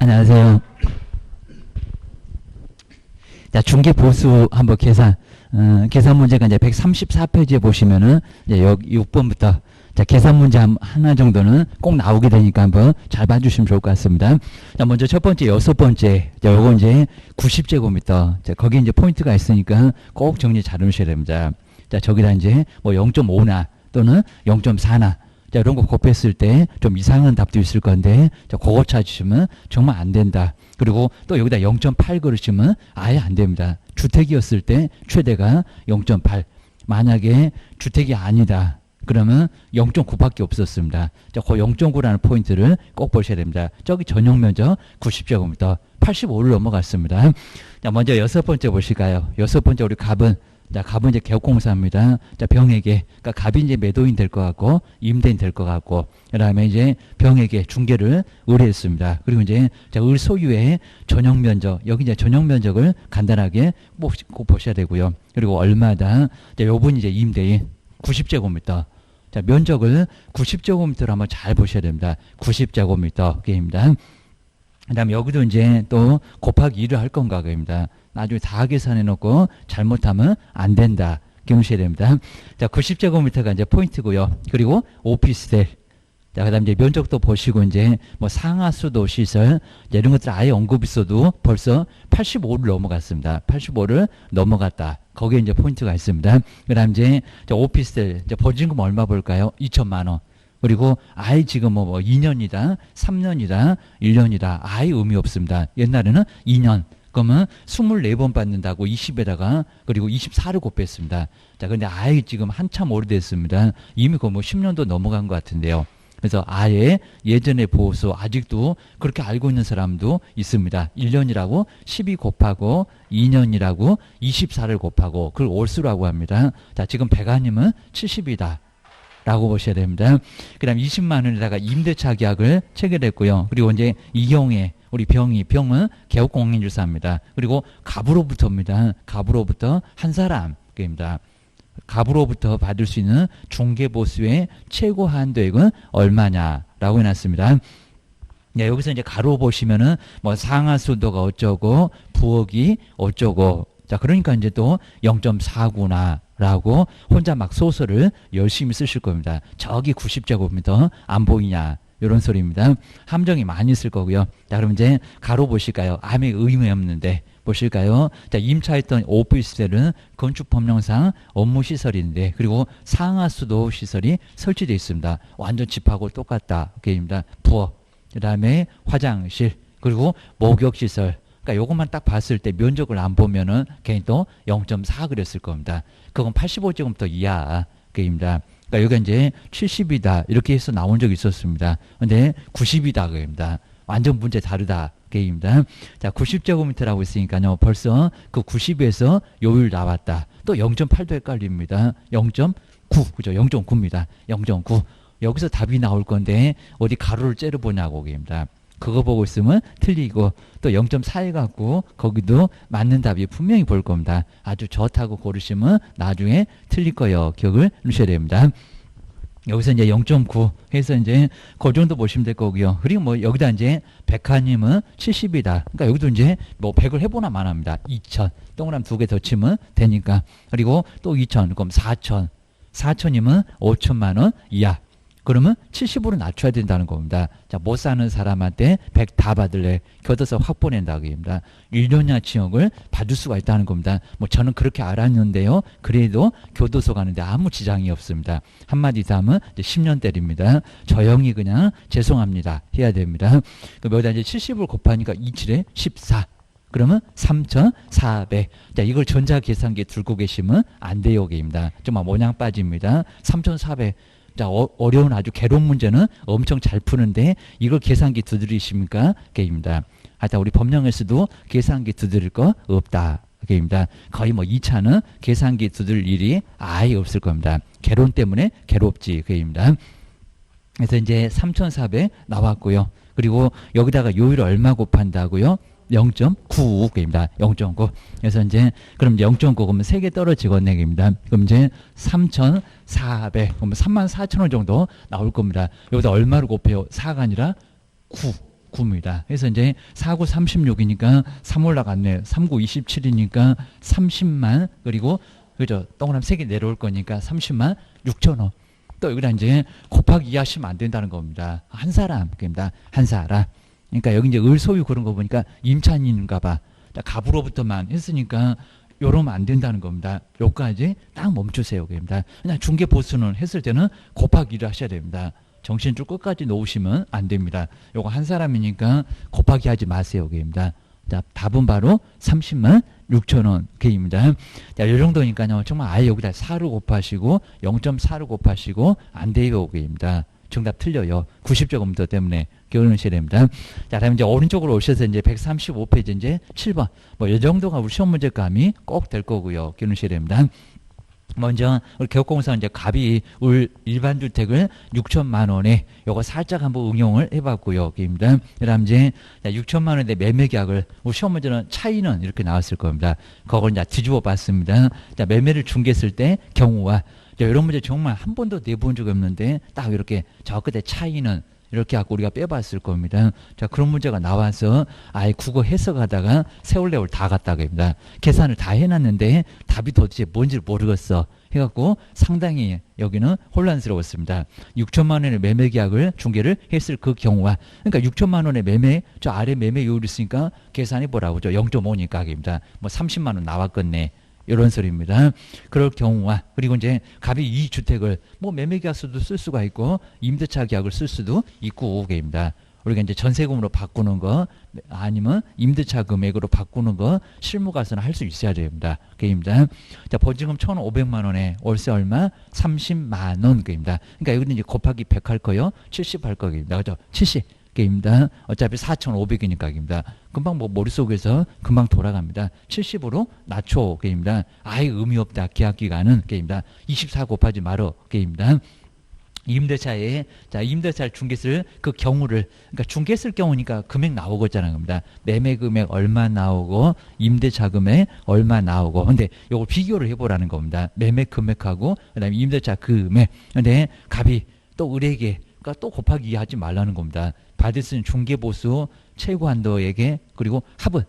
안녕하세요. 자, 중개 보수 한번 계산 문제가 이제 134페이지에 보시면은 이제 여기 6번부터 자, 계산 문제 하나 정도는 꼭 나오게 되니까 한번 잘 봐주시면 좋을 것 같습니다. 자, 먼저 첫 번째, 여섯 번째. 자, 요거 이제 90제곱미터. 자, 거기 이제 포인트가 있으니까 꼭 정리 잘 해놓으셔야 됩니다. 자, 저기다 이제 뭐 0.5나 또는 0.4나 자, 이런 거 곱했을 때 좀 이상한 답도 있을 건데, 자, 그거 찾으시면 정말 안 된다. 그리고 또 여기다 0.8 그러시면 아예 안 됩니다. 주택이었을 때 최대가 0.8. 만약에 주택이 아니다. 그러면 0.9밖에 없었습니다. 자, 그 0.9라는 포인트를 꼭 보셔야 됩니다. 저기 전용 면적 90제곱미터 85를 넘어갔습니다. 자, 먼저 여섯 번째 보실까요? 여섯 번째 우리 갑은 자, 갑은 이제 개업공사입니다. 자, 병에게, 그러니까 갑이 이제 매도인 될 것 같고, 임대인 될 것 같고, 그 다음에 이제 병에게 중개를 의뢰했습니다. 그리고 이제 을 소유의 전용 면적, 여기 이제 전용 면적을 간단하게 꼭 보셔야 되고요. 그리고 얼마다, 자, 요분 이제 임대인 90제곱미터. 자, 면적을 90제곱미터로 한번 잘 보셔야 됩니다. 90제곱미터 게임입니다. 그 다음에 여기도 이제 또 곱하기 2를 할 건가 그입니다. 나중에 다 계산해 놓고 잘못하면 안 된다. 기억하셔야 됩니다. 자, 90제곱미터가 이제 포인트고요. 그리고 오피스텔. 자, 그 다음에 이제 면적도 보시고 이제 뭐 상하수도 시설 이제 이런 것들 아예 언급이 있어도 벌써 85를 넘어갔습니다. 85를 넘어갔다. 거기에 이제 포인트가 있습니다. 그 다음에 이제 오피스텔 이제 보증금 얼마 볼까요? 2천만 원. 그리고 아예 지금 뭐 2년이다, 3년이다, 1년이다. 아예 의미 없습니다. 옛날에는 2년. 그러면 24번 받는다고 20에다가 그리고 24를 곱했습니다. 자, 근데 아예 지금 한참 오래됐습니다. 이미 그 뭐 10년도 넘어간 것 같은데요. 그래서 아예 예전의 보호소 아직도 그렇게 알고 있는 사람도 있습니다. 1년이라고 12 곱하고 2년이라고 24를 곱하고 그걸 올수라고 합니다. 자, 지금 백아님은 70이다. 라고 보셔야 됩니다. 그 다음 20만 원에다가 임대차 계약을 체결했고요. 그리고 이제 이 경우에 우리 병은 개업공인주사입니다. 그리고 갑으로부터입니다. 갑으로부터 한 사람입니다. 갑으로부터 받을 수 있는 중개보수의 최고 한도액은 얼마냐라고 해놨습니다. 네, 여기서 이제 가로 보시면은 뭐 상하수도가 어쩌고 부엌이 어쩌고 자, 그러니까 이제 또 0.4구나 라고 혼자 막 소설을 열심히 쓰실 겁니다. 저기 90제곱미터 안 보이냐 이런 소리입니다. 함정이 많이 있을 거고요. 자, 그럼 이제 가로 보실까요? 아무 의미 없는데 보실까요? 자, 임차했던 오피스텔은 건축법령상 업무시설인데 그리고 상하수도 시설이 설치되어 있습니다. 완전 집하고 똑같다. 게임입니다. 부엌, 그 다음에 화장실, 그리고 목욕시설. 그러니까 요것만 딱 봤을 때 면적을 안 보면은 괜히 또 0.4 그랬을 겁니다. 그건 85제곱미터 이하 게임입니다. 그러니까 여기가 이제 70이다 이렇게 해서 나온 적이 있었습니다. 근데 90이다 그입니다. 완전 문제 다르다 게임입니다. 자, 90제곱미터라고 했으니까요. 벌써 그 90에서 요율 나왔다. 또 0.8도 헷갈립니다. 0.9 그죠? 0.9입니다. 0.9 여기서 답이 나올 건데 어디 가로를 째려보냐고 게임입니다. 그거 보고 있으면 틀리고 또 0.4 해갖고 거기도 맞는 답이 분명히 볼 겁니다. 아주 좋다고 고르시면 나중에 틀릴 거예요. 기억을 해주셔야 됩니다. 여기서 이제 0.9 해서 이제 그 정도 보시면 될 거고요. 그리고 뭐 여기다 이제 백화님은 70이다. 그러니까 여기도 이제 뭐 100을 해보나 마나입니다. 2000 동그라미 2개 더 치면 되니까. 그리고 또 2000 그럼 4000 4000이면 5천만 원 이하. 그러면 70으로 낮춰야 된다는 겁니다. 자, 못 사는 사람한테 100 다 받을래. 교도소 확 보낸다고 합니다. 1년이나 징역을 받을 수가 있다는 겁니다. 뭐 저는 그렇게 알았는데요. 그래도 교도소 가는데 아무 지장이 없습니다. 한마디 더 하면 이제 10년 때립니다. 저 형이 그냥 죄송합니다. 해야 됩니다. 그럼 여기다 이제 70을 곱하니까 27에 14. 그러면 3,400. 자, 이걸 전자계산기에 들고 계시면 안 돼요. 게입니다. 정말 모양 빠집니다. 3,400. 자, 어려운 아주 괴로운 문제는 엄청 잘 푸는데 이걸 계산기 두드리십니까? 게임입니다. 하여튼 우리 법령에서도 계산기 두드릴 거 없다. 게임입니다. 거의 뭐 2차는 계산기 두드릴 일이 아예 없을 겁니다. 괴로움 때문에 괴롭지. 게임입니다. 그래서 이제 3,400 나왔고요. 그리고 여기다가 요율 얼마 곱한다고요? 0.9입니다. 0.9. 그래서 이제 그럼 0.9 그러면 3개 떨어지겠네 입니다. 그럼 이제 3,400 그러면 34,000원 정도 나올 겁니다. 여기다 얼마를 곱해요? 4가 아니라 9 9입니다. 그래서 이제 4구 36이니까 3 올라갔네요. 3구 27이니까 30만, 그리고 그죠? 동그라미 3개 내려올 거니까 30만 6천원. 또 여기다 이제 곱하기 2 하시면 안 된다는 겁니다. 한 사람, 그입니다. 한 사람. 그러니까 여기 이제 을 소유 그런 거 보니까 임찬인인가 봐. 갑으로부터만 했으니까 요러면 안 된다는 겁니다. 요까지 딱 멈추세요. 그입니다. 그냥 중개 보수는 했을 때는 곱하기 1을 하셔야 됩니다. 정신줄 끝까지 놓으시면 안 됩니다. 요거 한 사람이니까 곱하기 하지 마세요. 그입니다. 자, 답은 바로 30만 6천원 개입니다. 자, 요 정도니까요. 정말 아예 여기다 4를 곱하시고 0.4를 곱하시고 안 돼요. 개입니다. 정답 틀려요. 90조 검도 때문에 기울이셔야 됩니다. 자, 다음 이제 오른쪽으로 오셔서 이제 135페이지 이제 7번. 뭐 이 정도가 우리 시험 문제감이 꼭 될 거고요. 기울이셔야 됩니다. 먼저 우리 개업공사 이제 갑이 울 일반 주택을 6천만 원에 요거 살짝 한번 응용을 해봤고요. 입니다. 그다음 이제 6천만 원의 매매 계약을 우리 시험 문제는 차이는 이렇게 나왔을 겁니다. 그걸 이제 뒤집어 봤습니다. 자, 매매를 중개했을 때 경우와 이런 문제 정말 한 번도 내본 적이 없는데 딱 이렇게 저 끝에 차이는 이렇게 갖고 우리가 빼봤을 겁니다. 자, 그런 문제가 나와서 아예 국어 해석하다가 세월레월 다 갔다고 합니다. 계산을 다 해놨는데 답이 도대체 뭔지 모르겠어 해갖고 상당히 여기는 혼란스러웠습니다. 6천만 원의 매매 계약을 중개를 했을 그 경우와, 그러니까 6천만 원의 매매, 저 아래 매매율이 있으니까 계산해 보라고 죠. 0.5니까 입니다. 뭐 30만 원 나왔겠네. 이런 소리입니다. 그럴 경우와, 그리고 이제 갑이 이 주택을 뭐 매매 계약서도 쓸 수가 있고 임대차 계약을 쓸 수도 있고 오게입니다. 우리가 이제 전세금으로 바꾸는 거 아니면 임대차 금액으로 바꾸는 거 실무 가서는 할 수 있어야 됩니다. 그입니다. 자, 보증금 1,500만 원에 월세 얼마? 30만 원 그입니다. 그러니까 여기는 이제 곱하기 100 할 거요. 70 할 거입니다. 그죠? 70. 입니다. 어차피 4,500이니까 입니다. 금방 뭐 머릿속에서 금방 돌아갑니다. 70으로 낮춰 게입니다. 아예 의미 없다. 계약 기간은 게입니다. 24 곱하지 말어 게입니다. 임대차에, 자, 임대차를 중개했을 그 경우를, 그러니까 중개했을 경우니까 금액 나오겠잖아요. 겁니다. 매매 금액 얼마 나오고, 임대차 금액 얼마 나오고. 근데 요걸 비교를 해보라는 겁니다. 매매 금액하고, 그 다음에 임대차 금액. 근데 갑이 또 을에게, 그러니까 또 곱하기 2 하지 말라는 겁니다. 받을 수 있는 중개보수 최고 한도에게, 그리고 합은,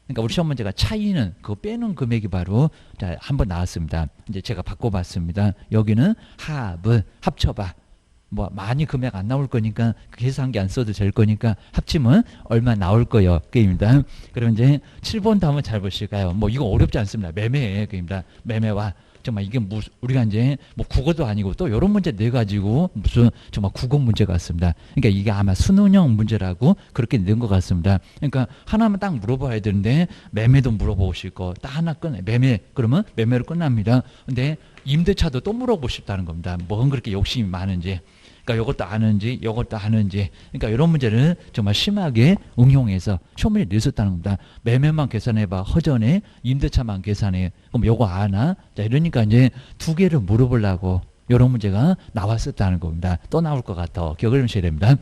그러니까 우리 시험 문제가 차이는 그거 빼는 금액이 바로 자, 한번 나왔습니다. 이제 제가 바꿔봤습니다. 여기는 합은 합쳐봐. 뭐 많이 금액 안 나올 거니까 계산기 안 써도 될 거니까 합치면 얼마 나올 거예요. 게임입니다. 그럼 이제 7번도 한번 잘 보실까요? 뭐 이거 어렵지 않습니다. 매매에 게임입니다. 매매와 정말 이게 무슨 우리가 이제 뭐 국어도 아니고 또 이런 문제 내 가지고 무슨 정말 국어 문제 같습니다. 그러니까 이게 아마 수능형 문제라고 그렇게 낸 것 같습니다. 그러니까 하나만 딱 물어봐야 되는데 매매도 물어보실 거 딱 하나 끝내 매매 그러면 매매로 끝납니다. 근데 임대차도 또 물어보고 싶다는 겁니다. 뭔 그렇게 욕심이 많은지. 그러니까 이것도 아는지 이것도 아는지. 그러니까 이런 문제를 정말 심하게 응용해서 시험문제 냈었다는 겁니다. 매매만 계산해봐. 허전해. 임대차만 계산해. 그럼 요거 아나? 자, 이러니까 이제 두 개를 물어보려고 이런 문제가 나왔었다는 겁니다. 또 나올 것 같아. 기억을 하셔야 됩니다.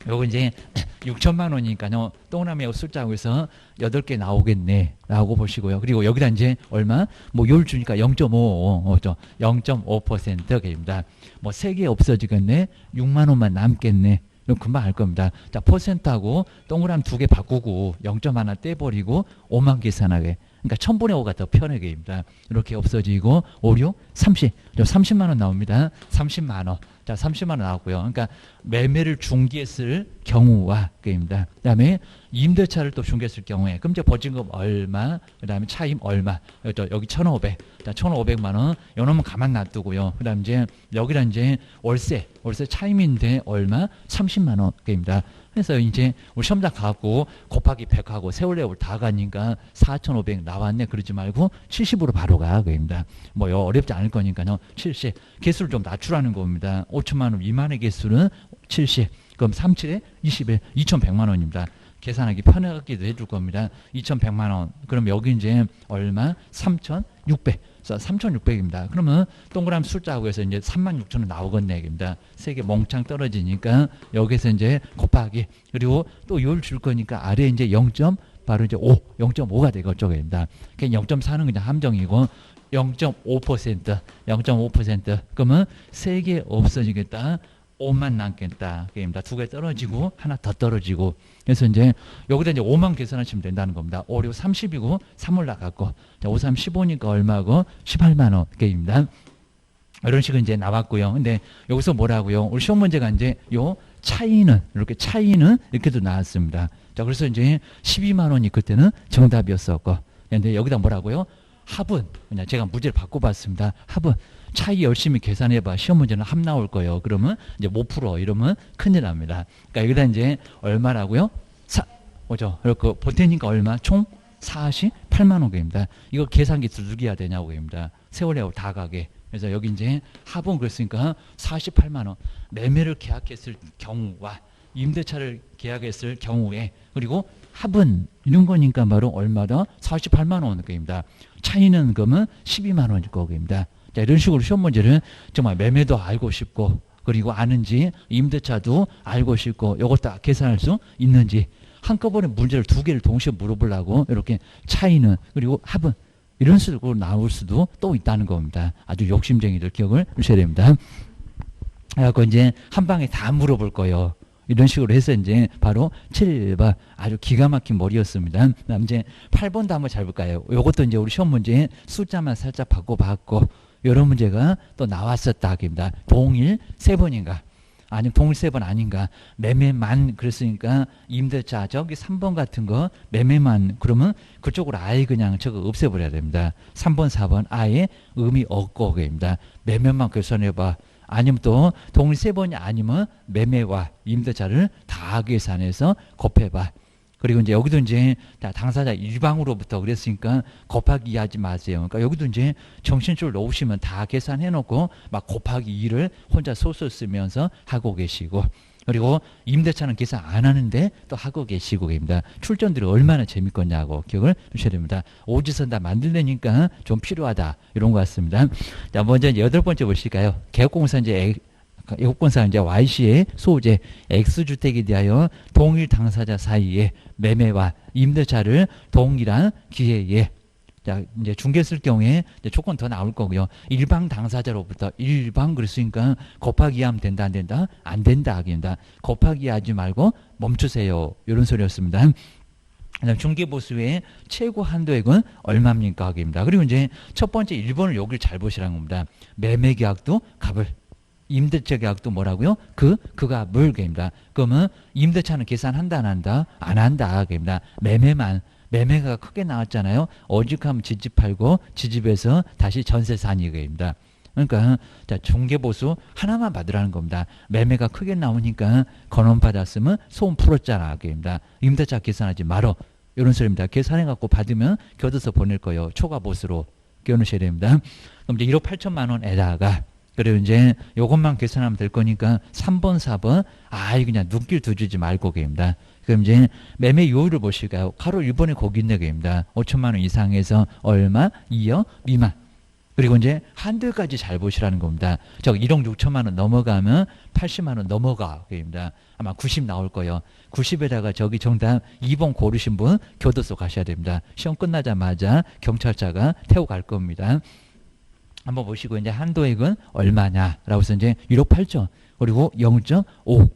요거 이제 6천만 원이니까요. 동그라미 숫자하고 해서 8개 나오겠네. 라고 보시고요. 그리고 여기다 이제 얼마? 뭐 요율 주니까 0.5, 0.5%입니다. 뭐 3개 없어지겠네. 6만 원만 남겠네. 이건 금방 알 겁니다. 자, 퍼센트하고 동그라미 2개 바꾸고 0.1 떼버리고 5만 계산하게. 그러니까 1000분의 5가 더 편하게입니다. 이렇게 없어지고 5, 6, 30. 30만 원 나옵니다. 30만 원. 자, 30만 원 나왔고요. 그러니까 매매를 중개했을 경우와 그입니다. 그다음에 임대차를 또 중개했을 경우에 그럼 이제 보증금 얼마, 그다음에 차임 얼마. 여기 1,500. 자, 1,500만 원. 요놈은 가만 놔두고요. 그다음 이제 여기다 이제 월세 차임인데 얼마? 30만 원 그입니다. 그래서 이제 우리 시험장 가고 곱하기 100하고 세월레월 다 가니까 4,500 나왔네. 그러지 말고 70으로 바로 가. 그입니다. 뭐 어렵지 않을 거니까요. 70. 개수를 좀 낮추라는 겁니다. 5천만 원 미만의 개수는 70. 그럼 37에 20에 2,100만 원입니다. 계산하기 편하게도 해줄 겁니다. 2,100만 원. 그럼 여기 이제 얼마? 3,600. 3,600입니다. 그러면 동그라미 숫자하고 해서 이제 36,000원 나오겠네. 입니다. 3개 멍창 떨어지니까 여기서 이제 곱하기. 그리고 또 요율 줄 거니까 아래 이제 0. 바로 이제 5, 0.5가 되겠죠. 입니다. 0.4는 그냥 함정이고 0.5%, 0.5%. 그러면 3개 없어지겠다. 5만 남겠다. 게임다. 두 개 떨어지고 하나 더 떨어지고. 그래서 이제 여기다 이제 5만 계산하시면 된다는 겁니다. 5, 6, 30이고 3 올라갔고. 자, 5, 3, 15니까 얼마고? 18만 원 게임입니다. 이런 식으로 이제 나왔고요. 근데 여기서 뭐라고요? 우리 시험 문제가 이제 요 차이는 이렇게 차이는 이렇게도 나왔습니다. 자, 그래서 이제 12만 원이 그때는 정답이었었고. 근데 여기다 뭐라고요? 합은 그냥 제가 문제를 바꿔봤습니다. 합은 차이 열심히 계산해봐. 시험 문제는 합 나올 거예요. 그러면 이제 못 풀어. 이러면 큰일 납니다. 그러니까 여기다 이제 얼마라고요? 뭐죠? 이렇게 보태니까 얼마? 총 48만 원입니다. 이거 계산기 두들겨야 되냐고 입니다. 세월에 다 가게. 그래서 여기 이제 합은 그랬으니까 48만 원. 매매를 계약했을 경우와 임대차를 계약했을 경우에 그리고 합은 이런 거니까 바로 얼마다? 48만 원입니다. 차이는 그러면 12만 원일 거입니다. 자, 이런 식으로 시험 문제를 정말 매매도 알고 싶고 그리고 아는지 임대차도 알고 싶고 이것 다 계산할 수 있는지 한꺼번에 문제를 두 개를 동시에 물어보려고 이렇게 차이는 그리고 합은 이런 식으로 나올 수도 또 있다는 겁니다. 아주 욕심쟁이들 기억을 주셔야 됩니다. 그래서 이제 한 방에 다 물어볼 거예요. 이런 식으로 해서 이제 바로 7번 아주 기가 막힌 머리였습니다. 그다음 이제 8번도 한번 잘 볼까요? 이것도 이제 우리 시험 문제 숫자만 살짝 바꿔봤고 이런 문제가 또 나왔었다 합니다. 동일 세 번인가? 아니면 동일 세 번 아닌가? 매매만 그랬으니까 임대차 저기 3번 같은 거 매매만 그러면 그쪽으로 아예 그냥 저거 없애버려야 됩니다. 3번 4번 아예 의미 없고 그입니다. 매매만 계산해봐. 아니면 또 동일 세 번이 아니면 매매와 임대차를 다 계산해서 곱해봐. 그리고 이제 여기도 이제 당사자 일방으로부터 그랬으니까 곱하기 하지 마세요. 그러니까 여기도 이제 정신줄 놓으시면 다 계산해 놓고 막 곱하기 2를 혼자 소설 쓰면서 하고 계시고 그리고 임대차는 계산 안 하는데 또 하고 계시고 계십니다. 출전들이 얼마나 재밌겠냐고 기억을 주셔야 됩니다. 오지선 다 만들려니까 좀 필요하다 이런 것 같습니다. 자, 먼저 8번째 보실까요? 개업공사 이제 개업공사 이제 YC의 소재 X주택에 대하여 동일 당사자 사이에 매매와 임대차를 동일한 기회에 자, 이제 중개 쓸 경우에 이제 조건 더 나올 거고요. 일방 당사자로부터 일방 그랬으니까 곱하기 하면 된다 안 된다? 안 된다 하기입니다. 곱하기 하지 말고 멈추세요. 이런 소리였습니다. 중개보수의 최고 한도액은 얼마입니까? 하기입니다. 그리고 이제 첫 번째 1번을 여기를 잘 보시라는 겁니다. 매매계약도 값을 임대차 계약도 뭐라고요? 그 값을 입니다. 그러면 임대차는 계산한다 안 한다? 안 한다 입니다. 매매가 크게 나왔잖아요. 오직하면 지집 팔고 지집에서 다시 전세 사니입니다. 그러니까 자, 중개보수 하나만 받으라는 겁니다. 매매가 크게 나오니까 건원 받았으면 소음 풀었잖아 입니다. 임대차 계산하지 말어. 이런 소리입니다. 계산해갖고 받으면 교도소 보낼 거예요. 초과보수로 끼워놓으셔야 됩니다. 그럼 이제 1억 8천만 원에다가 그리고 이제 요것만 계산하면 될 거니까 3번, 4번 그냥 눈길 두주지 말고 계입니다. 그럼 이제 매매 요율을 보실까요? 가로 1번에 거기 있는 게입니다. 5천만 원 이상에서 얼마? 2억 미만. 그리고 이제 한도까지 잘 보시라는 겁니다. 저 1억 6천만 원 넘어가면 80만 원 넘어가 게입니다. 아마 90 나올 거예요. 90에다가 저기 정답 2번 고르신 분 교도소 가셔야 됩니다. 시험 끝나자마자 경찰차가 태워 갈 겁니다. 한번 보시고 이제 한도액은 얼마냐라고 해서 이제 1억 8천 그리고 0.5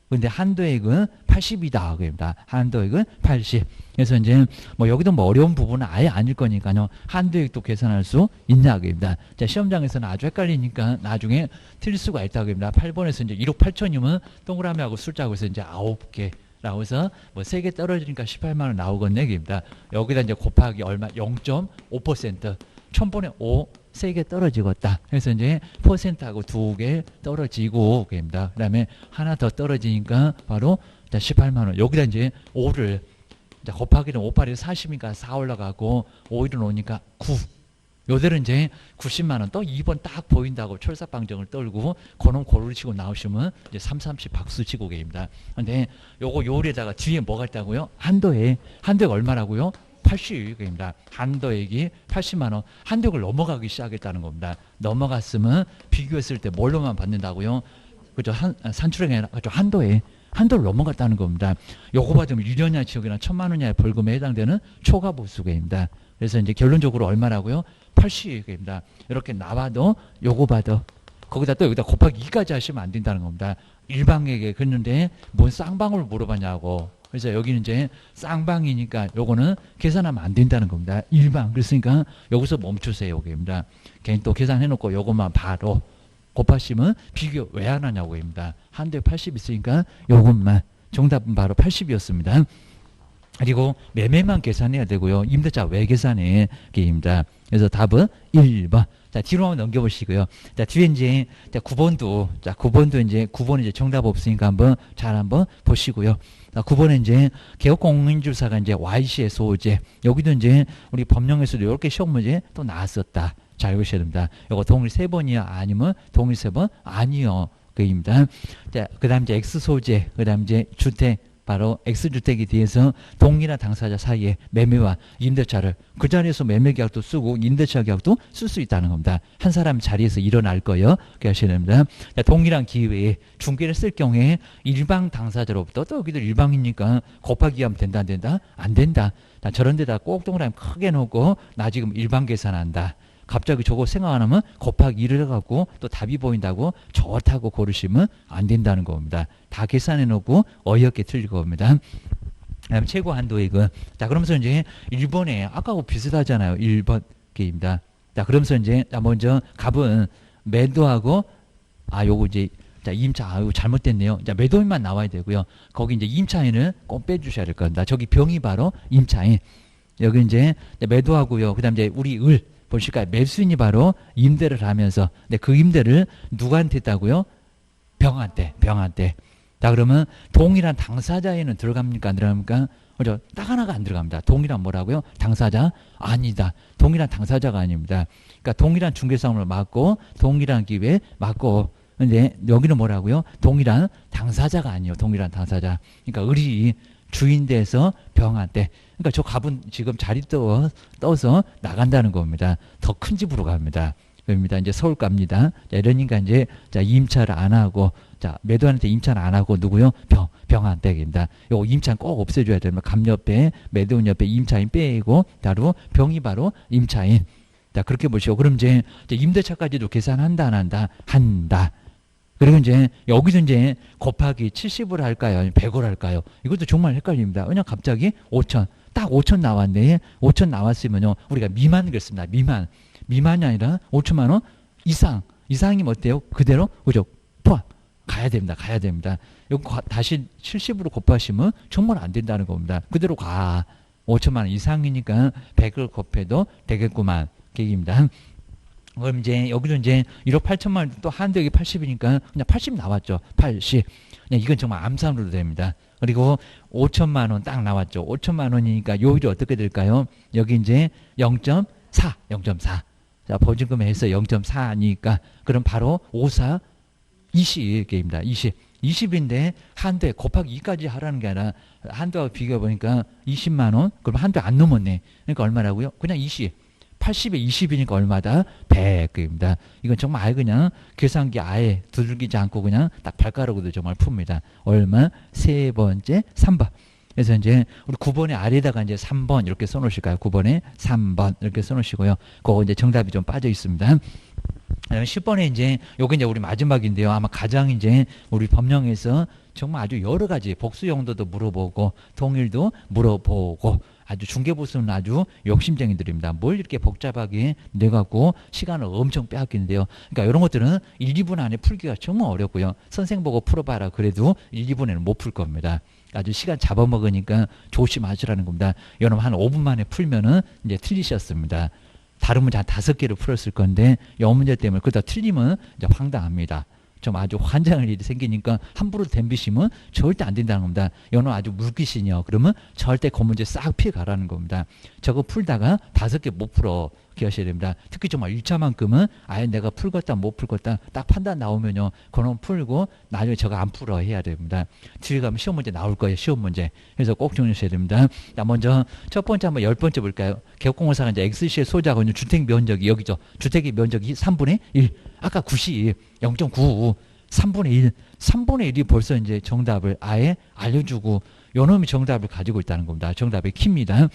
근데 한도액은 80이다 그럽니다. 한도액은 80. 그래서 이제 뭐 여기도 뭐 어려운 부분은 아예 아닐 거니까요. 한도액도 계산할 수 있냐 그럽니다. 자, 시험장에서는 아주 헷갈리니까 나중에 틀릴 수가 있다 그럽니다. 8번에서 이제 1억 8천이면 동그라미하고 숫자하고 해서 이제 9개. 라고 해서 뭐 3개 떨어지니까 18만 원 나오겠네 그럽니다. 여기다 이제 곱하기 얼마 0.5% 1000번에 5 3개 떨어지겠다. 그래서 이제 퍼센트하고 2개 떨어지고 그럽니다. 그다음에 하나 더 떨어지니까 바로 18만 원. 여기다 이제 5를 곱하기는 5, 8이 40이니까 4 올라가고 5, 1은 오니까 9. 요대로 이제 90만 원 또 2번 딱 보인다고 철사방정을 떨고 그놈 고루를 치고 나오시면 이제 3, 30 박수 치고 계십니다. 근데 요거 요리에다가 뒤에 뭐가 있다고요? 한도액 얼마라고요? 80입니다. 한도액이 80만 원. 한도액을 넘어가기 시작했다는 겁니다. 넘어갔으면 비교했을 때 뭘로만 받는다고요? 그죠? 산출액이 아니라 그죠? 한도를 넘어갔다는 겁니다. 요거 받으면 1년이나 지역이나 1,000만 원이나 벌금에 해당되는 초과 보수액입니다. 그래서 이제 결론적으로 얼마라고요? 80입니다. 이렇게 나와도 요거 받아. 거기다 또 여기다 곱하기 2까지 하시면 안 된다는 겁니다. 일방에게 그랬는데 뭔 쌍방울 물어봤냐고. 그래서 여기는 이제 쌍방이니까 요거는 계산하면 안 된다는 겁니다. 일방. 그랬으니까 여기서 멈추세요. 여기입니다. 괜히 또 계산해놓고 요것만 바로 곱하시면 비교 왜 안 하냐고 입니다. 한 대 80 있으니까 요것만. 정답은 바로 80이었습니다. 그리고 매매만 계산해야 되고요. 임대차 왜 계산해? 게입니다. 그래서 답은 1번. 자, 뒤로 한번 넘겨보시고요. 자, 뒤에 이제, 자, 9번도, 자, 9번도 이제, 9번은 이제 정답 없으니까 한번 보시고요. 자, 9번은 이제, 개업공인주사가 이제 YC의 소재. 여기도 이제, 우리 법령에서도 이렇게 시험 문제 또 나왔었다. 잘 보셔야 됩니다. 요거 동일 3번이야? 아니면 동일 3번? 아니요. 그입니다. 자, 그 다음 이제 X 소재, 그 다음 이제 주택, 바로 X주택에 대해서 동일한 당사자 사이에 매매와 임대차를 그 자리에서 매매계약도 쓰고 임대차 계약도 쓸 수 있다는 겁니다. 한 사람 자리에서 일어날 거예요. 그렇게 하셔야 됩니다. 동일한 기회에 중개를 쓸 경우에 일방 당사자로부터 또 여기도 일방이니까 곱하기 하면 된다 안 된다? 안 된다. 자, 저런 데다 꼭 동그라미 크게 놓고 나 지금 일방 계산한다. 갑자기 저거 생각 안 하면 곱하기 1을 해갖고 또 답이 보인다고 좋다고 고르시면 안 된다는 겁니다. 다 계산해 놓고 어이없게 틀릴 겁니다. 그다음 최고 한도액은 자 그러면서 이제 1번에 아까하고 비슷하잖아요. 1번 게입니다. 자 그러면서 이제 먼저 값은 매도하고 요거 이제 자 임차 이거 잘못됐네요. 자 매도인만 나와야 되고요. 거기 이제 임차인을 꼭 빼주셔야 될 겁니다. 저기 병이 바로 임차인. 여기 이제 매도하고요. 그다음 이제 우리 보실까요? 매수인이 바로 임대를 하면서 근데 그 임대를 누구한테 했다고요? 병한테. 자 그러면 동일한 당사자에는 들어갑니까? 안 들어갑니까? 그죠? 딱 하나가 안 들어갑니다. 동일한 뭐라고요? 당사자? 아니다. 동일한 당사자가 아닙니다. 그러니까 동일한 중개사업을 맡고 동일한 기회에 맡고 근데 여기는 뭐라고요? 동일한 당사자가 아니에요. 동일한 당사자. 그러니까 을이 주인대에서 병한테 그러니까 저 값은 지금 자리 떠서 나간다는 겁니다. 더 큰 집으로 갑니다. 그럽니다. 이제 서울 갑니다. 자, 이러니까 이제 자 임차를 안 하고 자 매도한테 임차를 안 하고 누구요? 병한테입니다. 요거 임차는 꼭 없애줘야 됩니다. 감 옆에 매도인 옆에 임차인 빼고 바로 병이 바로 임차인. 자 그렇게 보시고 그럼 이제 임대차까지도 계산한다 안 한다? 한다. 그리고 이제 여기서 이제 곱하기 70을 할까요? 아니면 100을 할까요? 이것도 정말 헷갈립니다. 왜냐 갑자기 5천 딱 5천 나왔네. 5천 나왔으면요 우리가 미만 그랬습니다. 미만이 아니라 5천만 원 이상이면 어때요? 그대로 그죠? 포함 가야 됩니다. 이거 다시 70으로 곱하시면 정말 안 된다는 겁니다. 그대로 가 5천만 원 이상이니까 100을 곱해도 되겠구만 계획입니다. 그럼 이제 여기도 이제 1억 8천만 원 또 한도액이 80이니까 그냥 80 나왔죠. 80. 그냥 이건 정말 암산으로 됩니다. 그리고 5천만 원 딱 나왔죠. 5천만 원이니까 요 일이 어떻게 될까요? 여기 이제 0.4. 자, 보증금 해서 0.4니까 그럼 바로 54 20입니다. 20인데 한도에 곱하기 2까지 하라는 게 아니라 한도하고 비교해 보니까 20만 원. 그럼 한도 안 넘었네. 그러니까 얼마라고요? 그냥 20. 80에 20이니까 얼마다? 100입니다. 이건 정말 그냥 계산기 아예 두들기지 않고 그냥 딱 발가락으로 정말 풉니다. 얼마? 세 번째 3번. 그래서 이제 우리 9번에 아래다가 이제 3번 이렇게 써놓으실까요? 9번에 3번 이렇게 써놓으시고요. 그거 이제 정답이 좀 빠져 있습니다. 10번에 이제 요게 이제 우리 마지막인데요. 아마 가장 이제 우리 법령에서 정말 아주 여러 가지 복수 용도도 물어보고 통일도 물어보고 아주 중개보수는 아주 욕심쟁이들입니다. 뭘 이렇게 복잡하게 내갖고 시간을 엄청 빼앗기는데요. 그러니까 이런 것들은 1, 2분 안에 풀기가 정말 어렵고요. 선생 보고 풀어봐라 그래도 1, 2분에는 못 풀 겁니다. 아주 시간 잡아먹으니까 조심하시라는 겁니다. 여러분 한 5분 만에 풀면은 이제 틀리셨습니다. 다른 문제 한 5개를 풀었을 건데 이 문제 때문에 그러다 틀리면 이제 황당합니다. 좀 아주 환장할 일이 생기니까 함부로 덤비시면 절대 안 된다는 겁니다. 이거는 아주 물귀신이요. 그러면 절대 그 문제 싹 피해가라는 겁니다. 저거 풀다가 5개 못 풀어 기하셔야 됩니다. 특히 정말 1차만큼은 아예 내가 풀겠다 못 풀겠다 딱 판단 나오면요. 그놈 풀고 나중에 저거 안 풀어 해야 됩니다. 뒤에 가면 시험 문제 나올 거예요. 시험 문제. 그래서 꼭 정리하셔야 됩니다. 자, 먼저 첫 번째 한번 10번째 볼까요? 개업공사가 이제 X시의 소재하고 있는 주택 면적이 여기죠. 주택의 면적이 3분의 1. 아까 90, 0.9, 3분의 1. 3분의 1이 벌써 이제 정답을 아예 알려주고 요놈이 정답을 가지고 있다는 겁니다. 정답의 키입니다.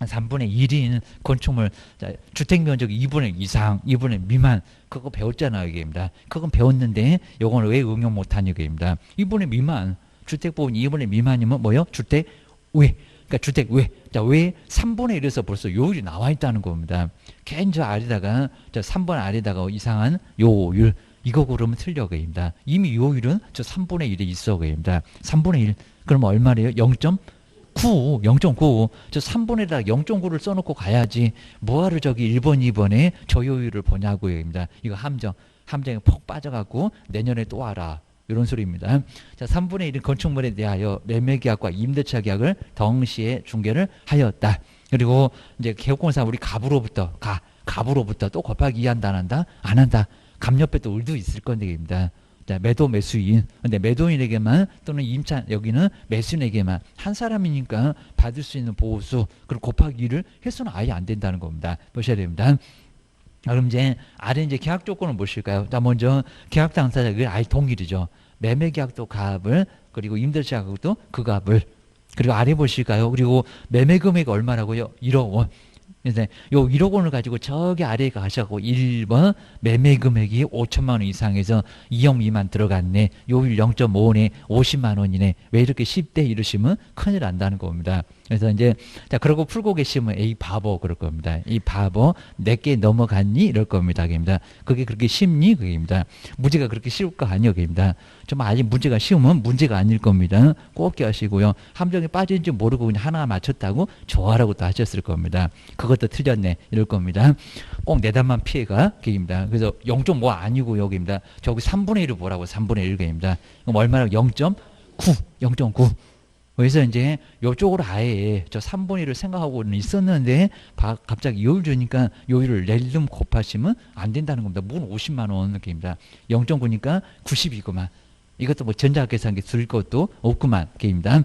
3분의 1인 건축물 주택 면적 2분의 1 이상, 2분의 1 미만 그거 배웠잖아요 이게입니다. 그건 배웠는데 요건 왜 응용 못하냐 이게입니다. 2분의 1 미만 주택 부분 2분의 1 미만이면 뭐요? 주택 외. 그러니까 주택 외. 자, 외 3분의 1에서 벌써 요율이 나와 있다는 겁니다. 괜히 저 아래다가 저 3번 아래다가 이상한 요율 이거 그러면 틀려 그입니다. 이미 요율은 저 3분의 1에 있어 그입니다. 3분의 1 그러면 얼마래요? 0.9, 0.9. 저 3분에다가 0.9를 써놓고 가야지. 뭐하러 저기 1번, 2번에 저효율을 보냐고요입니다. 이거 함정에 푹 빠져갖고 내년에 또 와라. 이런 소리입니다. 자, 3분의 1은 건축물에 대하여 매매계약과 임대차 계약을 동시에 중개를 하였다. 그리고 이제 개업공사 우리 갑으로부터 또 곱하기 2 한다, 안 한다? 안 한다. 갑 옆에 또 을도 있을 건데입니다. 자, 매도 매수인. 근데 매도인에게만 또는 임차 여기는 매수인에게만 한 사람이니까 받을 수 있는 보호수 그리고 곱하기 2를 해서는 아예 안 된다는 겁니다. 보셔야 됩니다. 그럼 이제 아래 이제 계약 조건은 무엇일까요? 자, 먼저 계약 당사자 그 아예 동일이죠. 매매 계약도 갑을 그리고 임대차 계약도 그 갑을 그리고 아래 보실까요? 그리고 매매 금액 얼마라고요? 1억 원. 그래서 요 1억 원을 가지고 저기 아래에 가셔고 1번 매매 금액이 5천만 원 이상에서 2억 미만 들어갔네. 요율 0.5네. 50만 원이네. 왜 이렇게 쉽대 이러시면 큰일 난다는 겁니다. 그래서 이제 자 그러고 풀고 계시면 에이 바보 그럴 겁니다. 이 바보 내게 넘어갔니 이럴 겁니다. 그입니다. 그게 그렇게 쉽니 그입니다. 문제가 그렇게 쉬울 거 아니요 그입니다. 좀 아직 문제가 쉬우면 문제가 아닐 겁니다. 꼭 기하시고요. 함정에 빠진지 모르고 그냥 하나 맞췄다고 좋아라고 또 하셨을 겁니다. 그것도 틀렸네 이럴 겁니다. 꼭 내담만 피해가 그입니다. 그래서 0.5 아니고 여기입니다. 저기 3분의 1을 뭐라고 3분의 1 그입니다. 그럼 얼마나 0.9 0.9 그래서 이제 이쪽으로 아예 저 3분의 1을 생각하고는 있었는데 갑자기 요율 주니까 요율을 낼름 곱하시면 안 된다는 겁니다. 무슨 50만 원 느낌입니다. 0.9니까 90이구만. 이것도 뭐 전자계산기 쓸 것도 없구만. 게임입니다.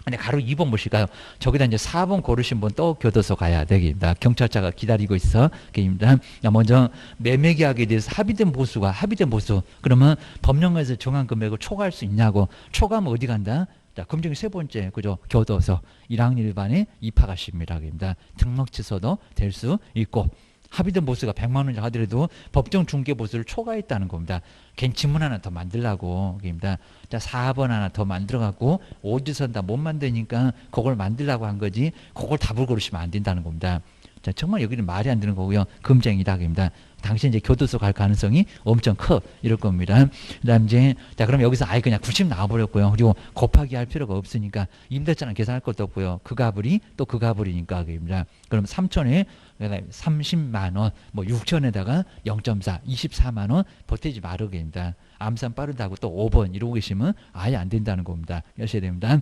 근데 가로 2번 보실까요? 저기다 이제 4번 고르신 분 또 교도소 가야 되겠습니다. 경찰차가 기다리고 있어. 게임입니다. 먼저 매매계약에 대해서 합의된 보수. 그러면 법령에서 정한 금액을 초과할 수 있냐고. 초과하면 어디 간다? 자, 금정이 세 번째, 그죠? 교도소 1학년 1반에 입학하십니다. 그입니다. 등록 취소도 될 수 있고, 합의된 보수가 100만 원이라 하더라도 법정 중개 보수를 초과했다는 겁니다. 괜히 지문 하나 더 만들라고. 그입니다. 자, 4번 하나 더 만들어갖고, 오지선 다 못 만드니까 그걸 만들라고 한 거지, 그걸 답을 고르시면 안 된다는 겁니다. 자, 정말 여기는 말이 안 되는 거고요. 금쟁이다. 그입니다. 당신 이제 교도소 갈 가능성이 엄청 커. 이럴 겁니다. 그 다음 이제, 자, 그럼 여기서 아예 그냥 90 나와버렸고요. 그리고 곱하기 할 필요가 없으니까 임대차는 계산할 것도 없고요. 그 가불이 또 그 가불이니까. 그입니다. 그럼 3천에 30만 원, 뭐 6천에다가 0.4, 24만 원 보태지 마르게입니다. 암산 빠르다고 또 5번 이러고 계시면 아예 안 된다는 겁니다. 여셔야 됩니다.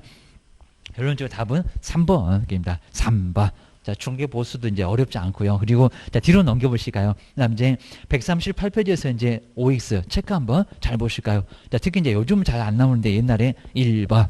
결론적으로 답은 3번입니다. 3번. 자, 중개 보수도 이제 어렵지 않고요. 그리고 자, 뒤로 넘겨보실까요? 그다음 이제 138페이지에서 이제 OX 체크 한번 잘 보실까요? 자, 특히 이제 요즘 잘 안 나오는데 옛날에 1번.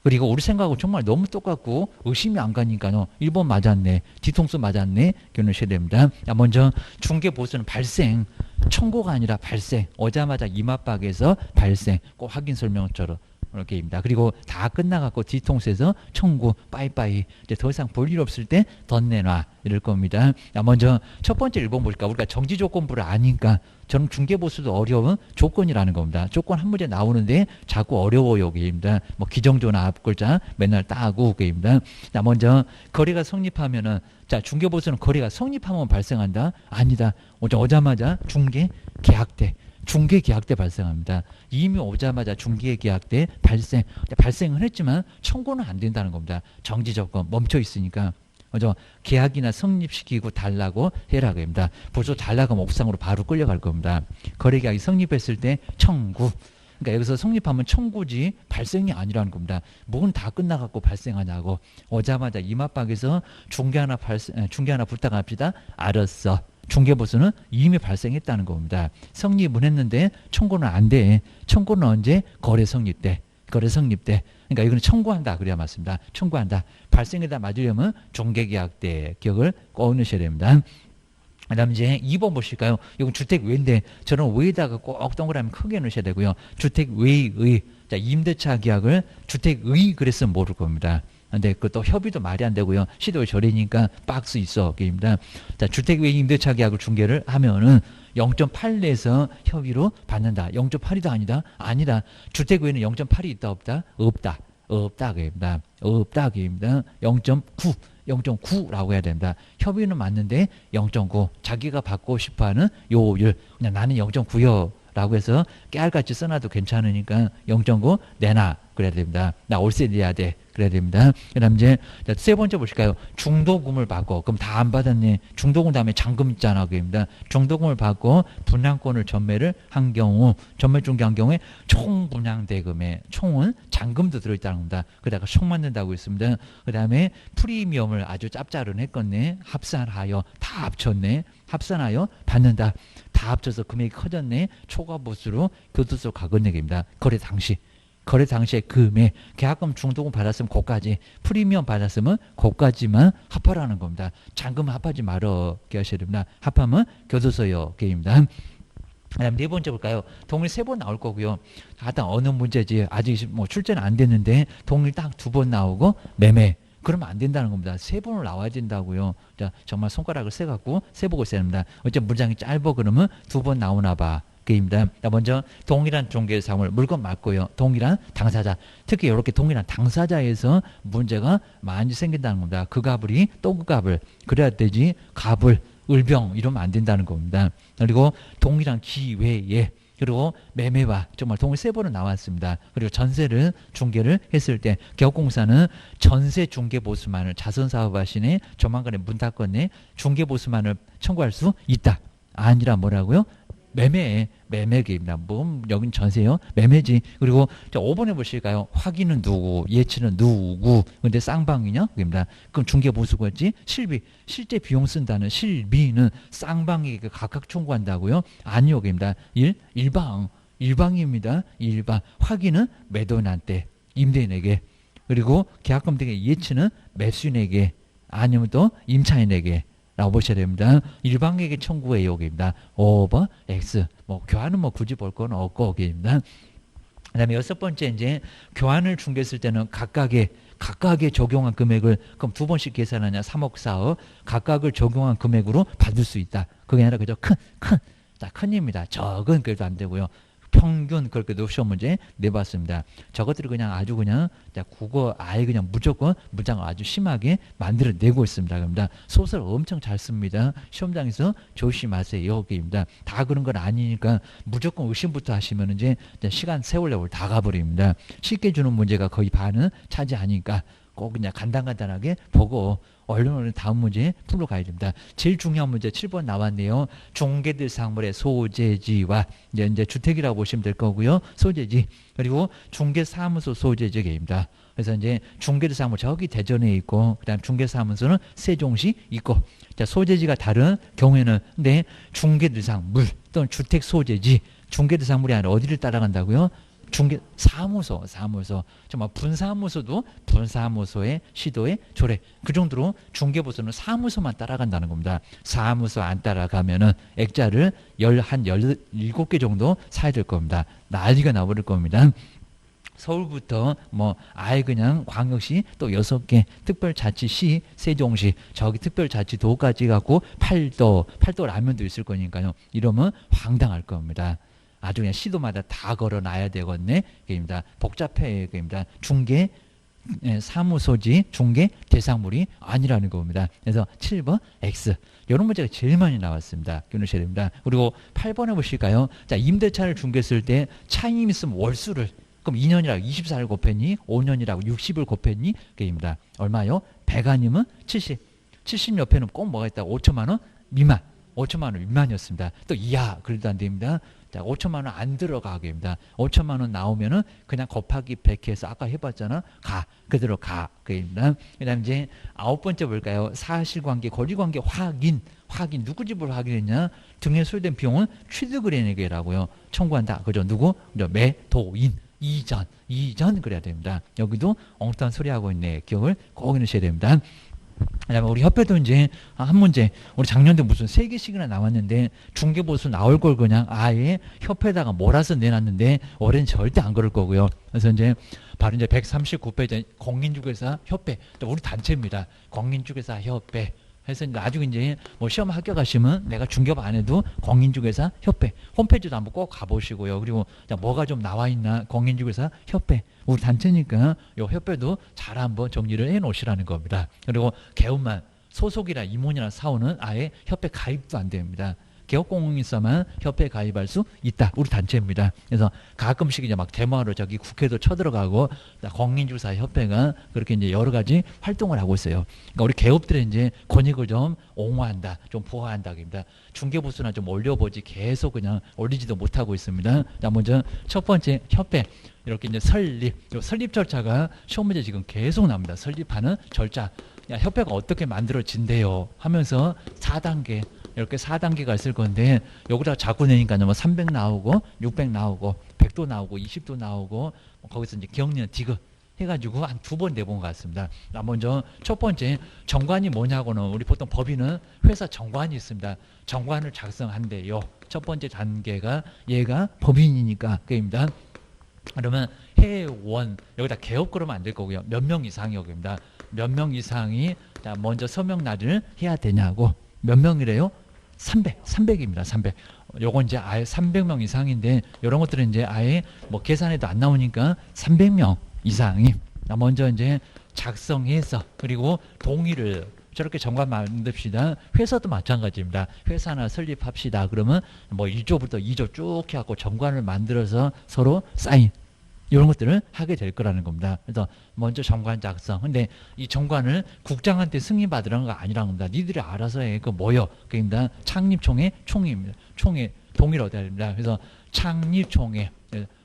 그리고 우리 생각하고 정말 너무 똑같고 의심이 안 가니까요. 1번 맞았네. 뒤통수 맞았네. 기억하셔야 됩니다. 자, 먼저 중개 보수는 발생. 청구가 아니라 발생. 오자마자 이마박에서 발생. 꼭 확인 설명처럼. 이렇게입니다. 그리고 다 끝나갖고 뒤통수에서 청구 빠이빠이 이제 더 이상 볼 일 없을 때 덧 내놔 이럴 겁니다. 자, 먼저 첫 번째 1번 볼까? 우리가 정지 조건부를 아니까 저는 중개보수도 어려운 조건이라는 겁니다. 조건 한 문제 나오는데 자꾸 어려워요. 여기입니다. 뭐 기정조나 앞글자 맨날 따고 그입니다. 자, 먼저 거래가 성립하면은 자, 중개보수는 거래가 성립하면 발생한다? 아니다. 오자마자 중개 계약 때 중개 계약 때 발생합니다. 이미 오자마자 중개 계약 때 발생을 했지만 청구는 안 된다는 겁니다. 정지 조건 멈춰 있으니까. 그죠? 계약이나 성립시키고 달라고 해라 그럽니다. 벌써 달라고 하면 옥상으로 바로 끌려갈 겁니다. 거래 계약이 성립했을 때 청구. 그러니까 여기서 성립하면 청구지 발생이 아니라는 겁니다. 뭐는 다 끝나갖고 발생하냐고. 오자마자 이마박에서 중개 하나 부탁합시다. 알았어. 중개보수는 이미 발생했다는 겁니다. 성립은 했는데 청구는 안 돼. 청구는 언제? 거래 성립 때. 거래 성립 때. 그러니까 이거는 청구한다. 그래야 맞습니다. 청구한다. 발생에다 맞으려면 중개계약 때 기억을 꼭 넣으셔야 됩니다. 그 다음 이제 2번 보실까요? 이건 주택 외인데 저는 외에다가 꼭 동그라미 크게 넣으셔야 되고요. 주택 외의. 자, 임대차 계약을 주택 의 그랬으면 모를 겁니다. 근데 그것도 협의도 말이 안 되고요. 시도 저리니까 박스 있어. 게임입니다. 자, 주택외 임대차 계약을 중개를 하면은 0.8 내에서 협의로 받는다. 0.8이다 아니다? 아니다. 주택외에는 0.8이 있다 없다? 없다. 없다. 게임입니다. 없다. 게임입니다. 0.9. 0.9라고 해야 된다. 협의는 맞는데 0.9. 자기가 받고 싶어하는 요율. 그냥 나는 0.9요. 라고 해서 깨알같이 써놔도 괜찮으니까 0.9 내놔. 그래야 됩니다. 나 월세 내야 돼. 그래야 됩니다. 그 다음 이제 세 번째 보실까요? 중도금을 받고, 그럼 다 안 받았네. 중도금 다음에 잔금 있잖아. 그입니다. 중도금을 받고 분양권을 전매를 한 경우, 전매 중개한 경우에 총 분양대금에 총은 잔금도 들어있다는 겁니다. 그다가 총 맞는다고 했습니다. 그 다음에 프리미엄을 아주 짭짤은했겠네. 합산하여 다 합쳤네. 합산하여 받는다. 다 합쳐서 금액이 커졌네. 초과 보수로 교도소 가건네기입니다. 거래 당시에 금액, 계약금 중도금 받았으면 그까지, 프리미엄 받았으면 그까지만 합하라는 겁니다. 잔금은 합하지 말어. 하셔야 됩니다. 합하면 교도소요. 게임입니다. 그다음 네 번째 볼까요? 동일 세 번 나올 거고요. 하여튼 어느 문제지 아직 뭐 출제는 안 됐는데 동일 딱 두 번 나오고 매매. 그러면 안 된다는 겁니다. 세 번을 나와야 된다고요. 자, 정말 손가락을 세갖고 세보고 있어야 합니다. 어째 문장이 짧어 그러면 두 번 나오나 봐. 게임입니다. 먼저 동일한 종교의 사물 물건 맞고요. 동일한 당사자, 특히 이렇게 동일한 당사자에서 문제가 많이 생긴다는 겁니다. 그 갑을이 또 그 갑을 그래야 되지. 갑을 을병 이러면 안 된다는 겁니다. 그리고 동일한 기회에, 그리고 매매와 정말 동일 세 번은 나왔습니다. 그리고 전세를 중개를 했을 때 개업공사는 전세 중개 보수만을 자선사업하시네 조만간에 문 닫겠네 중개 보수만을 청구할 수 있다. 아니라 뭐라고요? 매매기입니다. 뭐 여긴 전세요? 매매지. 그리고 5번에 보실까요? 확인은 누구, 예치는 누구. 근데 쌍방이냐? 그입니다. 그럼 중개 보수겠지? 실비, 실제 비용 쓴다는 실비는 쌍방에게 각각 청구한다고요? 아니요, 그입니다. 일방입니다. 일방. 확인은 매도인한테, 임대인에게. 그리고 계약금 등의 예치는 매수인에게, 아니면 또 임차인에게. 라고 보셔야 됩니다. 일방에게 청구의 요기입니다. 오버 X. 뭐 교환은 뭐 굳이 볼 건 없고 여기입니다. 그다음에 여섯 번째 이제 교환을 중개했을 때는 각각의 적용한 금액을 그럼 두 번씩 계산하냐 3억 4억 각각을 적용한 금액으로 받을 수 있다. 그게 아니라 그저 큰입니다. 적은 그래도 안 되고요. 평균 그렇게 노션 문제 내봤습니다. 저것들이 그냥 아주 그냥 국어 아예 그냥 무조건 문장을 아주 심하게 만들어내고 있습니다. 그럽니다. 소설 엄청 잘 씁니다. 시험장에서 조심하세요. 여기입니다. 다 그런 건 아니니까 무조건 의심부터 하시면 이제 시간 세월레월 다 가버립니다. 쉽게 주는 문제가 거의 반은 차지하니까 꼭 그냥 간단하게 보고 얼른 다음 문제 풀러 가야 됩니다. 제일 중요한 문제 7번 나왔네요. 중개대상물의 소재지와 이제 주택이라고 보시면 될 거고요. 소재지 그리고 중개사무소 소재지입니다. 그래서 이제 중개대상물 저기 대전에 있고 그다음 중개사무소는 세종시 있고 자, 소재지가 다른 경우에는 근데 중개대상물 또는 주택 소재지 중개대상물이 아니라 어디를 따라간다고요? 중개 사무소 정말 분사무소도 분사무소의 시도의 조례 그 정도로 중개보수는 사무소만 따라간다는 겁니다. 사무소 안 따라가면은 액자를 17개 정도 사야 될 겁니다. 난리가 나버릴 겁니다. 서울부터 뭐 아예 그냥 광역시 또 6개 특별자치시 세종시 저기 특별자치도까지 갖고 팔도 라면도 있을 거니까요. 이러면 황당할 겁니다. 아주 그냥 시도마다 다 걸어놔야 되겠네. 그입니다. 복잡해. 그입니다. 중개 사무소지 중개 대상물이 아니라는 겁니다. 그래서 7번 X. 이런 문제가 제일 많이 나왔습니다. 기억하셔야 됩니다. 그리고 8번에 보실까요? 자, 임대차를 중개했을 때 차임 있으면 월수를 그럼 2년이라고 24를 곱했니? 5년이라고 60을 곱했니? 그입니다. 얼마요? 100 아니면 70. 70 옆에는 꼭 뭐가 있다고 5천만 원 미만. 5천만 원 미만이었습니다. 또 이하 그래도 안 됩니다. 자, 5천만 원 안 들어가게입니다. 5천만 원 나오면은 그냥 곱하기 100 해서 아까 해봤잖아. 그대로 그입니다. 그다음 이제 9번째 볼까요? 사실관계, 권리관계 확인 누구 집으로 확인했냐? 등에 소요된 비용은 취득의뢰인에게라고요. 청구한다. 그죠? 누구? 매도인. 이전 그래야 됩니다. 여기도 엉뚱한 소리 하고 있네. 기억을 꼭 해주셔야 됩니다. 그다음에 우리 협회도 이제 한 문제, 우리 작년도 무슨 3개씩이나 나왔는데 중개보수 나올 걸 그냥 아예 협회에다가 몰아서 내놨는데 올해는 절대 안 그럴 거고요. 그래서 이제 바로 이제 139페이지 공인중개사 협회, 또 우리 단체입니다. 공인중개사 협회. 해서 나중에 이제 뭐 시험 합격하시면 내가 중개업 안 해도 공인중개사 협회 홈페이지도 한번 꼭 가보시고요. 그리고 뭐가 좀 나와 있나 공인중개사 협회 우리 단체니까 요 협회도 잘 한번 정리를 해 놓으시라는 겁니다. 그리고 개업만 소속이나 임원이나 사원은 아예 협회 가입도 안 됩니다. 개업공인사만 협회에 가입할 수 있다. 우리 단체입니다. 그래서 가끔씩 이제 막 데모하러 저기 국회도 쳐들어가고 공인중개사 협회가 그렇게 이제 여러 가지 활동을 하고 있어요. 그러니까 우리 개업들의 이제 권익을 좀 옹호한다, 좀 보호한다입니다. 중개보수나 좀 올려보지 계속 그냥 올리지도 못하고 있습니다. 자, 먼저 첫 번째 협회 이렇게 이제 설립 절차가 시험 문제 지금 계속 나옵니다. 설립하는 절차. 야, 협회가 어떻게 만들어진대요 하면서 4단계 이렇게 4단계가 있을 건데 여기다 자꾸 내니까요. 뭐 300 나오고 600 나오고 100도 나오고 20도 나오고 거기서 이제 기억력 디귿 해가지고 한 2번 4번 같습니다. 먼저 첫 번째 정관이 뭐냐고는 우리 보통 법인은 회사 정관이 있습니다. 정관을 작성한대요. 첫 번째 단계가 얘가 법인이니까 그입니다. 그러면 회원 여기다 개업 그러면 안 될 거고요. 몇 명 이상이 여기입니다. 몇 명 이상이 자 먼저 서명 날을 해야 되냐고 몇 명이래요? 300입니다. 300. 요건 이제 아예 300명 이상인데 이런 것들은 이제 아예 뭐 계산해도 안 나오니까 300명 이상이 먼저 이제 작성해서 그리고 동의를 저렇게 정관 만듭시다. 회사도 마찬가지입니다. 회사 하나 설립합시다. 그러면 뭐 1조부터 2조 쭉 해갖고 정관을 만들어서 서로 사인 이런 것들을 하게 될 거라는 겁니다. 그래서 먼저 정관 작성. 근데 이 정관을 국장한테 승인받으라는 거 아니라는 겁니다. 니들이 알아서 해. 그 뭐요? 그입니다. 창립총회 총회입니다. 총회 동의를 얻어야 됩니다. 그래서 창립총회.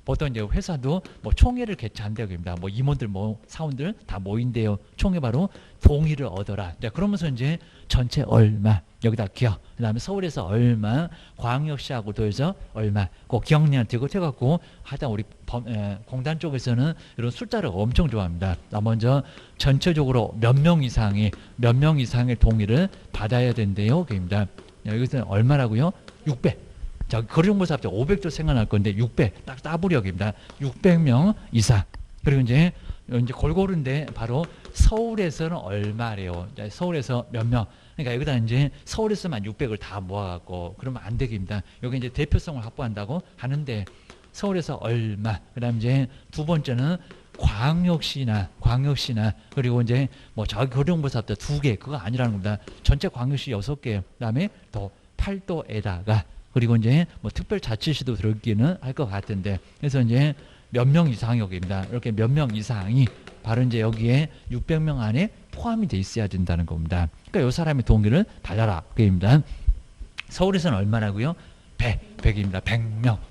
보통 이제 회사도 뭐 총회를 개최한대요. 그입니다. 뭐 임원들 뭐 사원들 다 모인대요. 총회 바로 동의를 얻어라. 자, 그러면서 이제 전체 얼마 여기다 기억. 그다음에 서울에서 얼마, 광역시하고 도에서 얼마. 그 기억량한테 이거 해갖고 하여튼 우리 공단 쪽에서는 이런 숫자를 엄청 좋아합니다. 먼저 전체적으로 몇 명 이상의 동의를 받아야 된대요. 그입니다. 여기서 얼마라고요? 600. 자, 거리정보사 합쳐 500조 생각날 건데 600 딱 따부력입니다. 600명 이상. 그리고 이제 골고루인데 바로 서울에서는 얼마래요. 서울에서 몇 명. 그러니까 여기다 이제 서울에서만 600을 다 모아갖고 그러면 안 되겠습니다. 여기 이제 대표성을 확보한다고 하는데 서울에서 얼마. 그다음 이제 두 번째는 광역시나 그리고 이제 뭐 저기 거리정보사 합쳐 2개 그거 아니라는 겁니다. 전체 광역시 6개. 그다음에 또 팔도에다가 그리고 이제 뭐 특별자치시도 들어있기는 할 것 같은데 그래서 이제 몇 명 이상이 여기입니다. 이렇게 몇 명 이상이 바로 이제 여기에 600명 안에 포함이 돼 있어야 된다는 겁니다. 그러니까 이 사람의 동의를 달라라. 그입니다. 서울에서는 얼마라고요? 100입니다.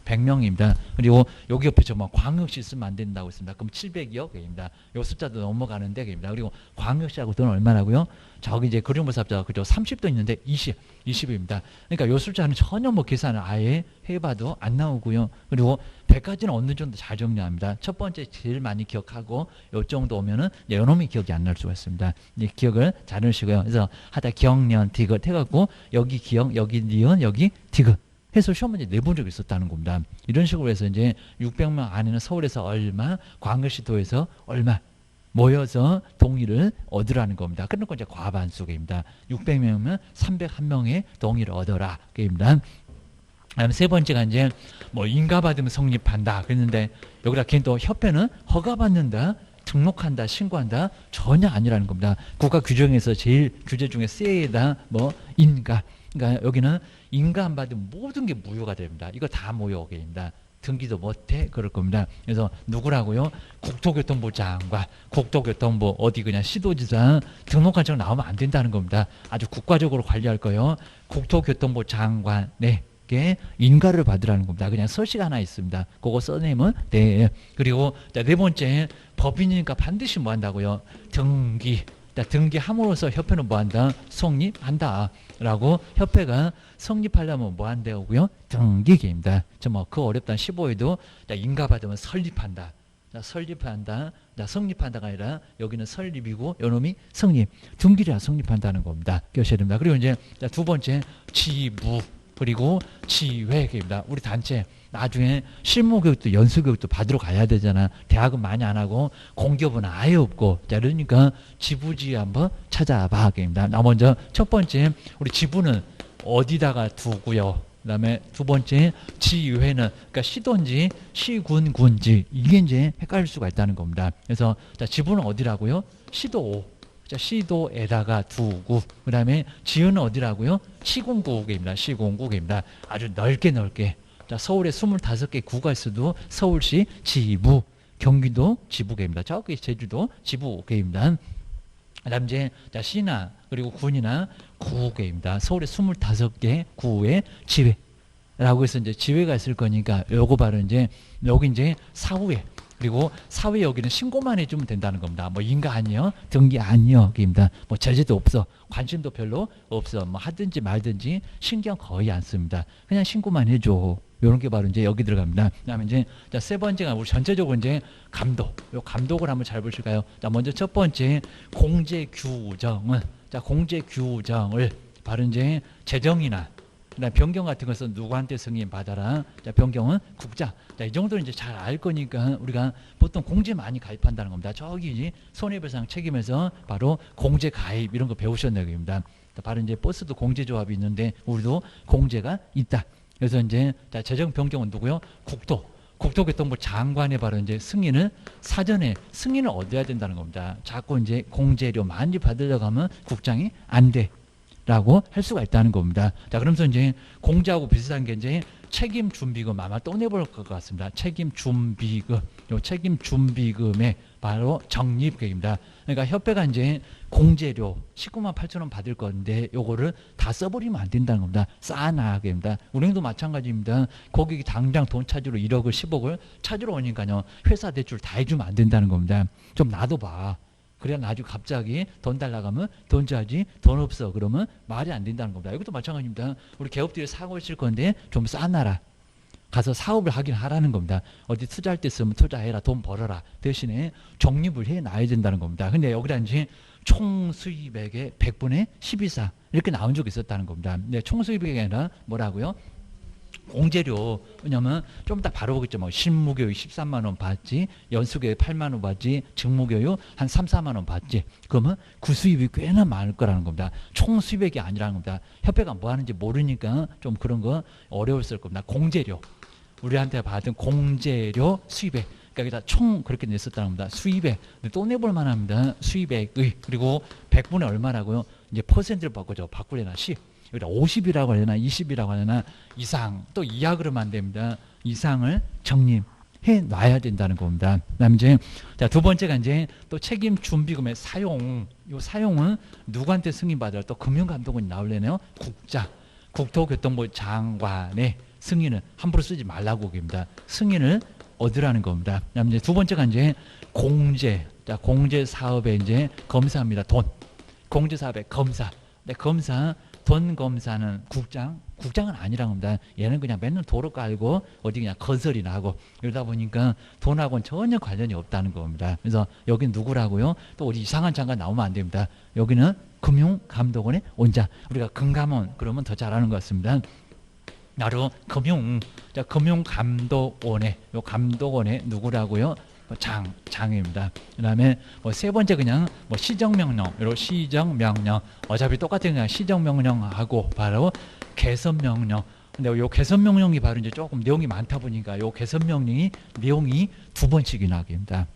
100명입니다. 그리고 여기 옆에 저 뭐 광역시 쓰면 안 된다고 했습니다. 그럼 700이요? 그입니다. 요 숫자도 넘어가는데 그입니다. 그리고 광역시하고 돈 얼마라고요? 저기 이제 거리정보사 합자 그죠? 30도 있는데 20입니다. 그러니까 요 숫자는 전혀 뭐 계산을 아예 해봐도 안 나오고요. 그리고 100까지는 어느 정도 잘 정리합니다. 첫 번째 제일 많이 기억하고 요 정도 오면은 요놈이 기억이 안 날 수가 있습니다. 이 기억을 잘 하시고요. 그래서 하다 기억년 디귿 해갖고 여기 기억, 여기 니은, 여기 디귿 해서 시험 문제 내본 적이 있었다는 겁니다. 이런 식으로 해서 이제 600명 안에는 서울에서 얼마, 광역시도에서 얼마 모여서 동의를 얻으라는 겁니다. 그러니까 이제 과반수입니다. 600명이면 301명의 동의를 얻어라. 그입니다. 그다음에 세 번째가 이제 뭐 인가받으면 성립한다. 그랬는데 여기다 걔는 또 협회는 허가받는다. 등록한다, 신고한다 전혀 아니라는 겁니다. 국가 규정에서 제일 규제 중에 세다 뭐 인가. 그러니까 여기는 인가 안 받으면 모든 게 무효가 됩니다. 이거 다 무효입니다. 등기도 못해 그럴 겁니다. 그래서 누구라고요? 국토교통부 장관, 국토교통부 어디 그냥 시도지사 등록한 적 나오면 안 된다는 겁니다. 아주 국가적으로 관리할 거요. 국토교통부 장관에게 인가를 받으라는 겁니다. 그냥 서식 하나 있습니다. 그거 써내면 돼. 그리고 네 번째 법인이니까 반드시 뭐 한다고요? 등기함으로써 협회는 뭐 한다? 성립한다. 라고 협회가 성립하려면 뭐 한다고요? 등기기입니다. 저 뭐 그 어렵다는 15에도 인가 받으면 설립한다. 자, 설립한다. 자, 성립한다가 아니라 여기는 설립이고 요놈이 성립. 등기라 성립한다는 겁니다. 기억하셔야 됩니다. 그리고 이제 자, 두 번째 지부 그리고 지회입니다. 우리 단체 나중에 실무교육도 연수교육도 받으러 가야 되잖아. 대학은 많이 안 하고 공기업은 아예 없고. 자, 그러니까 지부지 한번 찾아봐. 입니다. 나 먼저 첫 번째 우리 지부는 어디다가 두고요. 그 다음에 두 번째 지회는 그러니까 시도인지 시군군지 이게 이제 헷갈릴 수가 있다는 겁니다. 그래서 자, 지부는 어디라고요? 시도. 자, 시도에다가 두고 그 다음에 지회는 어디라고요? 시군구입니다. 시군구입니다. 아주 넓게 자, 서울에 25개 구가 있어도 서울시 지부, 경기도 지부계입니다. 저기 제주도 지부계입니다. 그다음 이제 자, 시나 그리고 군이나 구계입니다. 서울에 25개 구의 지회라고 해서 이제 지회가 있을 거니까 요거 바로 이제 여기 이제 사후에 그리고 사회 여기는 신고만 해주면 된다는 겁니다. 뭐 인가 아니요, 등기 아니요, 입니다. 뭐 제재도 없어, 관심도 별로 없어, 뭐 하든지 말든지 신경 거의 안 씁니다. 그냥 신고만 해줘. 요런 게 바로 이제 여기 들어갑니다. 그다음에 이제 자, 세 번째가 우리 전체적으로 이제 감독. 요 감독을 한번 잘 보실까요? 자, 먼저 첫 번째 공제 규정은 자, 공제 규정을 바로 이제 재정이나 그다음 변경 같은 것은 누구한테 승인 받아라. 자, 변경은 국장. 자, 이 정도는 이제 잘 알 거니까 우리가 보통 공제 많이 가입한다는 겁니다. 저기 손해배상 책임에서 바로 공제 가입 이런 거 배우셨네요, 입니다. 바로 이제 버스도 공제 조합이 있는데 우리도 공제가 있다. 그래서 이제 자, 재정 변경은 누구요? 국토교통부 장관의 바로 이제 승인을 사전에 승인을 얻어야 된다는 겁니다. 자꾸 이제 공제료 많이 받으려고 하면 국장이 안 돼. 라고 할 수가 있다는 겁니다. 자, 그러면서 이제 공제하고 비슷한 게 이제 책임 준비금 아마 또 내볼 것 같습니다. 책임 준비금, 요 책임 준비금의 바로 적립 계획입니다. 그러니까 협회가 이제 공제료 19만 8천 원 받을 건데 요거를 다 써버리면 안 된다는 겁니다. 쌓아놔야 됩니다. 은행도 마찬가지입니다. 거기 당장 돈 찾으러 1억을 10억을 찾으러 오니까요. 회사 대출 다 해주면 안 된다는 겁니다. 좀 놔둬봐. 그래야 나중에 갑자기 돈 달라고 하면 돈 줘야지, 돈 없어 그러면 말이 안 된다는 겁니다. 이것도 마찬가지입니다. 우리 개업들이 사고 있을 건데 좀 쌓아놔라. 가서 사업을 하긴 하라는 겁니다. 어디 투자할 때 쓰면 투자해라, 돈 벌어라. 대신에 적립을 해놔야 된다는 겁니다. 근데 여기다 이제 총 수입액의 100분의 12사 이렇게 나온 적이 있었다는 겁니다. 근데 총 수입액이 아니라 뭐라고요? 공제료. 왜냐면 좀 이따 바로 보겠죠. 뭐 실무교육 13만 원 받지, 연수교육 8만 원 받지, 직무교육 한 3, 4만 원 받지. 그러면 그 수입이 꽤나 많을 거라는 겁니다. 총 수입액이 아니라는 겁니다. 협회가 뭐 하는지 모르니까 좀 그런 거 어려웠을 겁니다. 공제료. 우리한테 받은 공제료 수입액. 그러니까 총 그렇게 냈었다는 겁니다. 수입액. 또 내볼 만합니다. 수입액의. 그리고 100분의 얼마라고요? 이제 퍼센트를 바꾸려나 10. 여기다 50이라고 하려나 20이라고 하려나 이상 또 이하 그러면 안 됩니다. 이상을 적립해 놔야 된다는 겁니다. 그다음에 이제 자, 두 번째가 이제 또 책임 준비금의 사용. 요 사용은 누구한테 승인 받아요? 또 금융감독원이 나올래네요. 국장, 국토교통부 장관의 승인을 함부로 쓰지 말라고 합니다. 승인을 얻으라는 겁니다. 그다음에 이제 두 번째가 이제 공제. 자, 공제 사업에 이제 검사입니다. 돈. 공제 사업의 검사. 네, 검사. 돈 검사는 국장은 아니라고 합니다. 얘는 그냥 맨날 도로 깔고 어디 그냥 건설이나 하고 이러다 보니까 돈하고는 전혀 관련이 없다는 겁니다. 그래서 여기는 누구라고요? 또 어디 이상한 장관 나오면 안 됩니다. 여기는 금융감독원의 원자. 우리가 금감원 그러면 더 잘하는 것 같습니다. 바로 금융감독원의 요 감독원의 누구라고요? 장입니다. 그다음에 뭐 세 번째 그냥 뭐 시정명령, 이런 시정명령 어차피 똑같은 그냥 시정명령하고 바로 개선명령. 근데 요 개선명령이 바로 이제 조금 내용이 많다 보니까 요 개선명령이 내용이 두 번씩이나 합니다.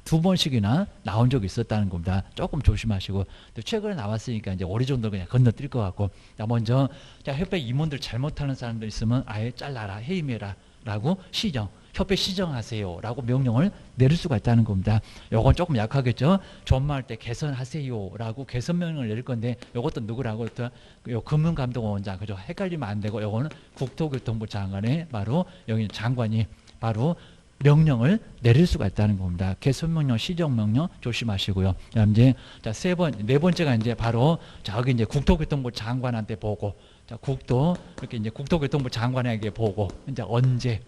두 번씩이나 나온 적이 있었다는 겁니다. 조금 조심하시고. 최근에 나왔으니까 이제 어리정도 그냥 건너뛸 것 같고. 자, 먼저 자, 협회 임원들 잘못하는 사람들 있으면 아예 잘라라, 해임해라라고 시정. 협회 시정하세요 라고 명령을 내릴 수가 있다는 겁니다. 요건 조금 약하겠죠. 전마할 때 개선하세요 라고 개선 명령을 내릴 건데 요것도 누구라고 요 금융감독원장 그죠. 헷갈리면 안 되고 요거는 국토교통부 장관의 바로 여기 장관이 바로 명령을 내릴 수가 있다는 겁니다. 개선명령, 시정명령 조심하시고요. 그다음 이제 자, 네 번째가 이제 바로 저기 이제 국토교통부 장관한테 보고 자, 이렇게 이제 국토교통부 장관에게 보고 이제 언제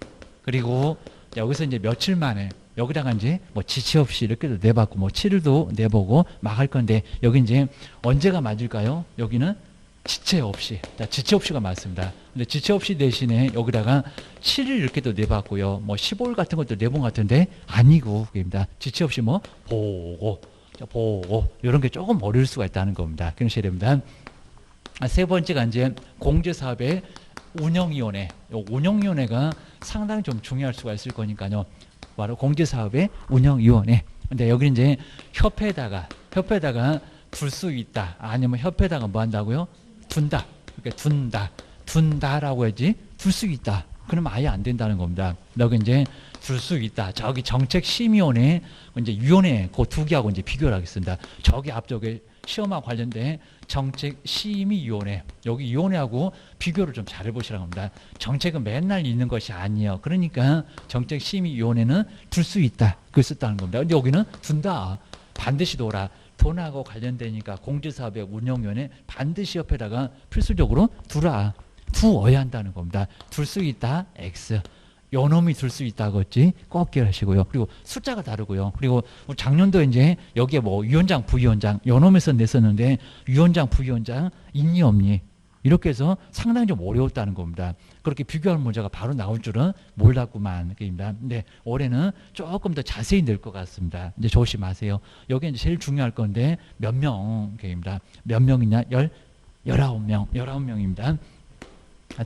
그리고 여기서 이제 며칠 만에 여기다가 이제 뭐 지체 없이 이렇게도 내봤고 뭐 7일도 내보고 막 할 건데 여기 이제 언제가 맞을까요? 여기는 지체 없이. 자, 지체 없이가 맞습니다. 근데 지체 없이 대신에 여기다가 7일 이렇게도 내봤고요. 뭐 15일 같은 것도 내본 것 같은데 아니고 그입니다. 지체 없이 뭐 보고 보고 이런 게 조금 어려울 수가 있다는 겁니다. 그러셔야 됩니다. 세 번째가 이제 공제사업의 운영위원회. 운영위원회가 상당히 좀 중요할 수가 있을 거니까요. 바로 공제사업의 운영위원회. 근데 여기 이제 협회에다가 둘 수 있다. 아니면 협회에다가 뭐 한다고요? 둔다. 그러니까 둔다라고 해야지. 둘 수 있다. 그러면 아예 안 된다는 겁니다. 여기 이제 둘 수 있다. 저기 정책심의위원회 이제 위원회 그 두 개하고 이제 비교를 하겠습니다. 저기 앞쪽에 시험과 관련된 정책심의위원회 여기 위원회하고 비교를 좀 잘 해보시라고 합니다. 정책은 맨날 있는 것이 아니에요. 그러니까 정책심의위원회는 둘 수 있다. 그걸 썼다는 겁니다. 근데 여기는 둔다. 반드시 둬라. 돈하고 관련되니까 공제사업의 운영위원회 반드시 옆에다가 필수적으로 두어야 한다는 겁니다. 둘 수 있다. X. 요 놈이 둘 수 있다고 했지 꼭 기억하시고요. 그리고 숫자가 다르고요. 그리고 작년도 이제 여기에 뭐 위원장, 부위원장 요 놈에서 냈었는데 위원장, 부위원장 있니 없니 이렇게 해서 상당히 좀 어려웠다는 겁니다. 그렇게 비교할 문제가 바로 나올 줄은 몰랐구만. 그입니다. 근데 올해는 조금 더 자세히 낼 것 같습니다. 이제 조심하세요. 여기 이제 제일 중요할 건데 몇 명입니다. 몇 명이냐? 19명입니다.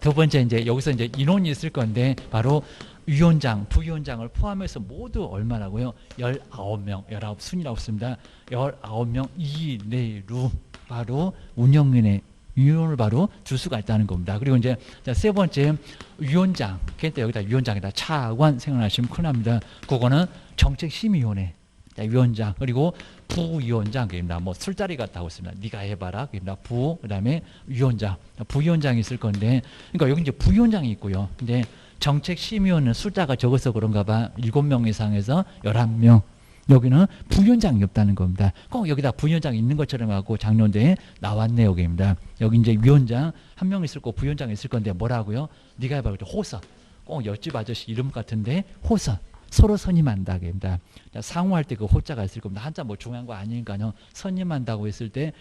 두 번째 이제 여기서 이제 인원이 있을 건데 바로 위원장, 부위원장을 포함해서 모두 얼마라고요? 19명, 19순이라고 씁니다. 19명 이내로 바로 운영위원회 위원을 바로 줄 수가 있다는 겁니다. 그리고 이제 세 번째 위원장, 그때 여기다 위원장에다 차관 생각나시면 큰일 납니다. 그거는 정책심의위원회 위원장 그리고 부위원장입니다. 뭐 술자리 같다고 있습니다. 네가 해봐라. 그입니다. 그다음에 위원장, 부위원장이 있을 건데, 그러니까 여기 이제 부위원장이 있고요. 근데 정책심의위원은 숫자가 적어서 그런가봐 7명 이상에서 11명. 여기는 부위원장이 없다는 겁니다. 꼭 여기다 부위원장이 있는 것처럼 하고 작년도에 나왔네 여기입니다. 여기 이제 위원장 한 명 있을 거 부위원장이 있을 건데 뭐라고요? 네가 해봐. 호선. 꼭 옆집 아저씨 이름 같은데 호선. 서로 선임한다. 입니다. 상호할 때 그 호자가 있을 겁니다. 한자 뭐 중요한 거 아니니까요. 선임한다고 했을 때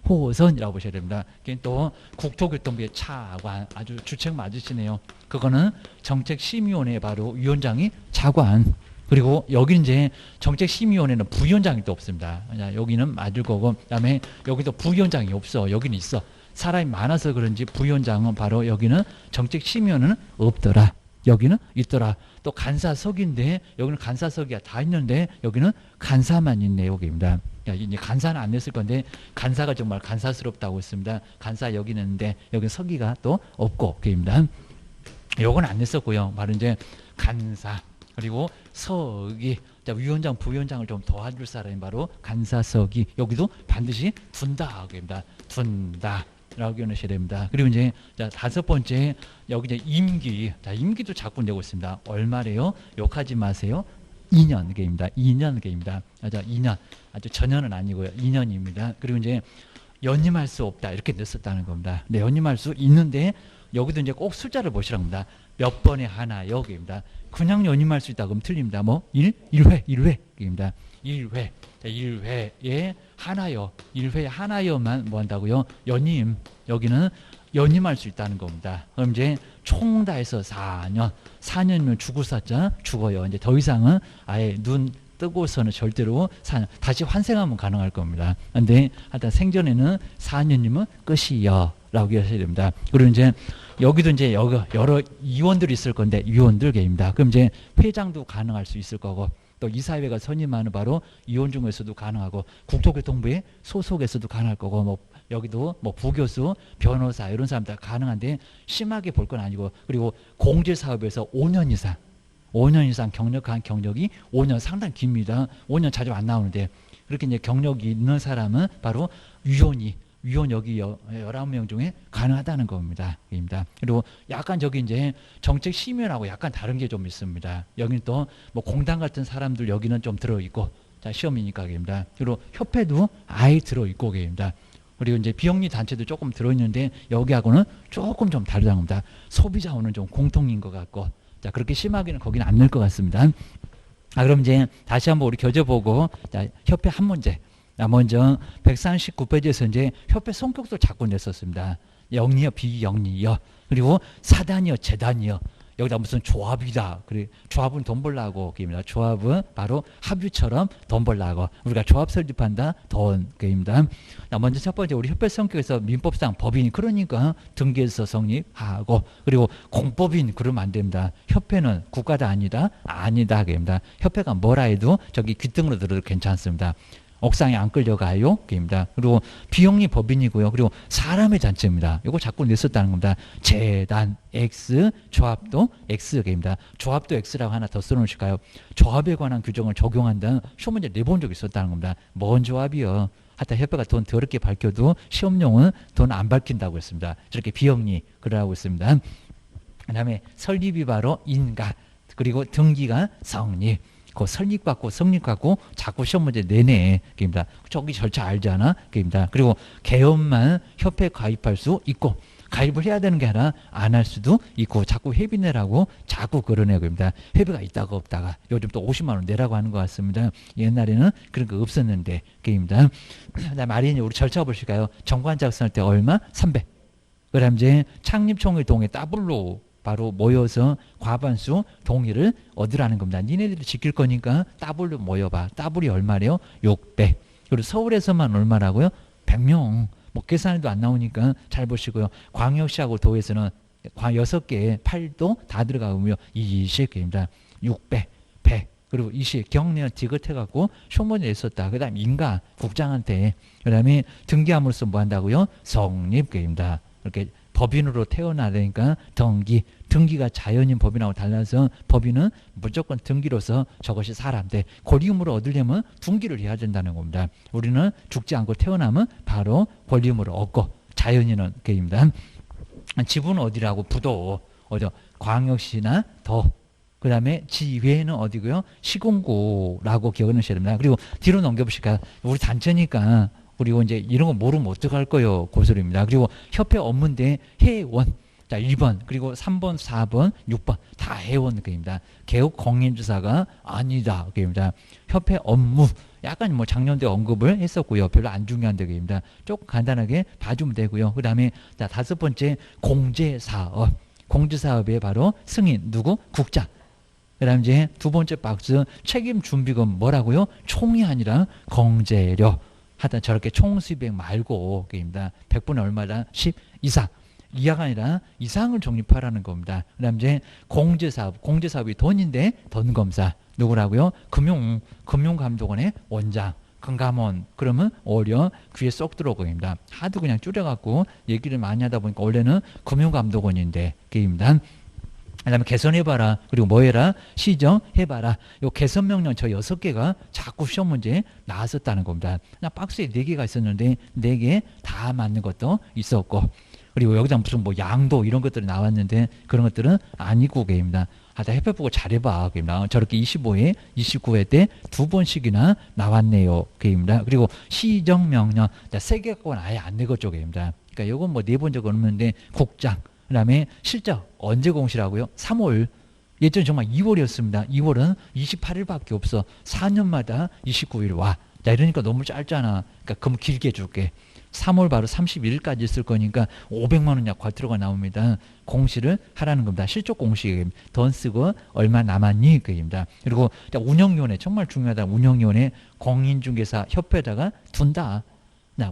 호선이라고 보셔야 됩니다. 또 국토교통부의 차관 아주 주책 맞으시네요. 그거는 정책심의위원회 바로 위원장이 차관. 그리고 여기 이제 정책심의위원회는 부위원장이 또 없습니다. 여기는 맞을 거고, 그다음에 여기도 부위원장이 없어. 여기는 있어. 사람이 많아서 그런지 부위원장은 바로 여기는 정책심의위원회는 없더라. 여기는 있더라. 또 간사석인데 여기는 간사석이 다 있는데 여기는 간사만 있네 여기입니다. 이제 간사는 안 냈을 건데 간사가 정말 간사스럽다고 했습니다. 간사 여기 있는데 여기 서기가 또 없고 여기입니다. 요건 안 냈었고요. 바로 이제 간사 그리고 서기 위원장 부위원장을 좀 도와줄 사람이 바로 간사서기 여기도 반드시 둔다 여기입니다. 둔다. 라고 기억하셔야 됩니다. 그리고 이제 다섯 번째 여기 이제 임기. 임기도 자꾸 내고 있습니다. 얼마래요? 욕하지 마세요. 2년계입니다. 2년계입니다. 2년. 아주 전년은 아니고요. 2년입니다. 그리고 이제 연임할 수 없다. 이렇게 냈었다는 겁니다. 네, 연임할 수 있는데 여기도 이제 꼭 숫자를 보시라고 합니다. 몇 번에 하나 여기입니다. 그냥 연임할 수 있다 그럼 틀립니다. 뭐 1회입니다. 1회에 하나요. 1회에 하나여만 뭐 한다고요? 연임. 여기는 연임할 수 있다는 겁니다. 그럼 이제 총 다 해서 4년이면 죽어요. 이제 더 이상은 아예 눈 뜨고서는 절대로 4년 다시 환생하면 가능할 겁니다. 근데 하여튼 생전에는 4년이면 끝이요. 라고 하셔야 됩니다. 그리고 이제 여기도 이제 여러 위원들이 있을 건데 위원들 계입니다. 그럼 이제 회장도 가능할 수 있을 거고 또 이사회가 선임하는 바로 위원 중에서도 가능하고 국토교통부의 소속에서도 가능할 거고 뭐 여기도 뭐 부교수, 변호사 이런 사람들 가능한데 심하게 볼 건 아니고 그리고 공제사업에서 5년 이상 경력한 경력이 5년 상당히 깁니다. 5년 자주 안 나오는데 그렇게 이제 경력이 있는 사람은 바로 위원 여기 19명 중에 가능하다는 겁니다. 그리고 약간 저기 이제 정책심의원하고 약간 다른 게 좀 있습니다. 여기는 또 뭐 공단 같은 사람들 여기는 좀 들어있고 자 시험이니까 입니다. 그리고 협회도 아예 들어있고 입니다. 그리고 이제 비영리 단체도 조금 들어있는데 여기하고는 조금 좀 다르다는 겁니다. 소비자원은 좀 공통인 것 같고 자 그렇게 심하게는 거기는 안 낼 것 같습니다. 그럼 이제 다시 한번 우리 교재 보고, 자, 협회 한 문제. 먼저 139페이지에서 이제 협회 성격도 자꾸 냈었습니다. 영리요, 비영리요. 그리고 사단이요, 재단이요. 여기다 무슨 조합이다. 그리고 조합은 돈 벌라고 그입니다. 조합은 바로 합유처럼 돈 벌라고. 우리가 조합 설립한다. 돈 그입니다. 먼저 첫 번째 우리 협회 성격에서 민법상 법인 그러니까 등기에서 성립하고, 그리고 공법인 그러면 안 됩니다. 협회는 국가다 아니다. 아니다 그입니다. 협회가 뭐라 해도 저기 귀등으로 들어도 괜찮습니다. 옥상에 안 끌려가요. 그입니다. 그리고 비영리 법인이고요. 그리고 사람의 잔치입니다. 이거 자꾸 냈었다는 겁니다. 재단 X, 조합도 X 그입니다. 조합도 X라고 하나 더 써놓으실까요? 조합에 관한 규정을 적용한다는 시험 문제 내본 적이 있었다는 겁니다. 뭔 조합이요? 하여튼 협회가 돈 더럽게 밝혀도 시험용은 돈 안 밝힌다고 했습니다. 저렇게 비영리 그러라고 했습니다. 그 다음에 설립이 바로 인가, 그리고 등기가 성립. 그 설립받고 성립받고 자꾸 시험 문제 내내 그입니다. 저기 절차 알잖아 그입니다. 그리고 개업만 협회 가입할 수 있고, 가입을 해야 되는 게 아니라 안 할 수도 있고, 자꾸 회비 내라고 자꾸 그러네요 그입니다. 회비가 있다가 없다가 요즘 또 50만 원 내라고 하는 것 같습니다. 옛날에는 그런 거 없었는데 그입니다. 그다음에 우리 절차 보실까요? 정관 작성할 때 얼마? 300. 그다음 이제 창립총회 동의 더블로 바로 모여서 과반수 동의를 얻으라는 겁니다. 니네들이 지킬 거니까 더블로 모여봐. 더블이 얼마래요? 600. 그리고 서울에서만 얼마라고요? 100명. 뭐 계산해도 안 나오니까 잘 보시고요. 광역시하고 도에서는 6개, 8도 다 들어가고요. 20입니다. 600, 100. 그리고 20. 경례는 디귿해갖고 쇼문을 냈었다. 그 다음에 인가, 국장한테. 그 다음에 등기함으로써 뭐 한다고요? 성립입니다. 이렇게 법인으로 태어나니까 등기가 자연인 법인하고 달라서 법인은 무조건 등기로서 저것이 사람인데, 권리의무를 얻으려면 등기를 해야 된다는 겁니다. 우리는 죽지 않고 태어나면 바로 권리의무를 얻고, 자연인은 그입니다. 지부는 어디라고? 부도 어디? 광역시나 도. 그 다음에 지회는 어디고요? 시군구라고 기억을 하셔야 됩니다. 그리고 뒤로 넘겨보실까요? 우리 단체니까 그리고 이제 이런 거 모르면 어떡할 거예요? 고소리입니다. 그리고 협회 업무인데 회원. 자, 1번, 그리고 3번, 4번, 6번 다 회원 그입니다. 개업 공인주사가 아니다 그입니다. 협회 업무 약간 뭐 작년에 언급을 했었고요. 별로 안 중요한 데입니다. 조금 간단하게 봐주면 되고요. 그 다음에 자, 5번째 공제사업. 공제사업의 바로 승인 누구? 국장. 그 다음 이제 2번째 박스 책임준비금 뭐라고요? 총이 아니라 공제료. 하여튼 저렇게 총 수입액 말고 그입니다. 100분의 얼마다? 10 이상. 이하가 아니라 이상을 적립하라는 겁니다. 그 다음 이제 공제사업이 돈인데 돈검사 누구라고요? 금융감독원의 원장 금감원. 그러면 오히려 귀에 쏙 들어오고입니다. 하도 그냥 줄여갖고 얘기를 많이 하다 보니까 원래는 금융감독원인데 그입니다. 그 다음에 개선해봐라. 그리고 뭐 해라? 시정해봐라. 요 개선명령 저 6개가 자꾸 시험 문제에 나왔었다는 겁니다. 나 박스에 4개가 있었는데 4개 다 맞는 것도 있었고, 그리고 여기다 무슨 뭐 양도 이런 것들이 나왔는데 그런 것들은 아니고 게임이다. 하여튼 협회 보고 잘해봐. 게임이다. 저렇게 25회, 29회 때 2번씩이나 나왔네요. 게임이다. 그리고 시정명령 3개 갖고는 아예 안 내거죠. 게임이다. 그러니까 이건 뭐 내본 적 없는데 국장. 그 다음에 실적 언제 공시라고요? 3월. 예전 정말 2월이었습니다. 2월은 28일밖에 없어. 4년마다 29일 와. 자, 이러니까 너무 짧잖아. 그러니까 그럼 길게 줄게. 3월 바로 31일까지 있을 거니까 500만 원 약 과태료가 나옵니다. 공시를 하라는 겁니다. 실적 공시. 돈 쓰고 얼마 남았니? 그입니다. 그리고 운영위원회 정말 중요하다. 운영위원회 공인중개사 협회에다가 둔다.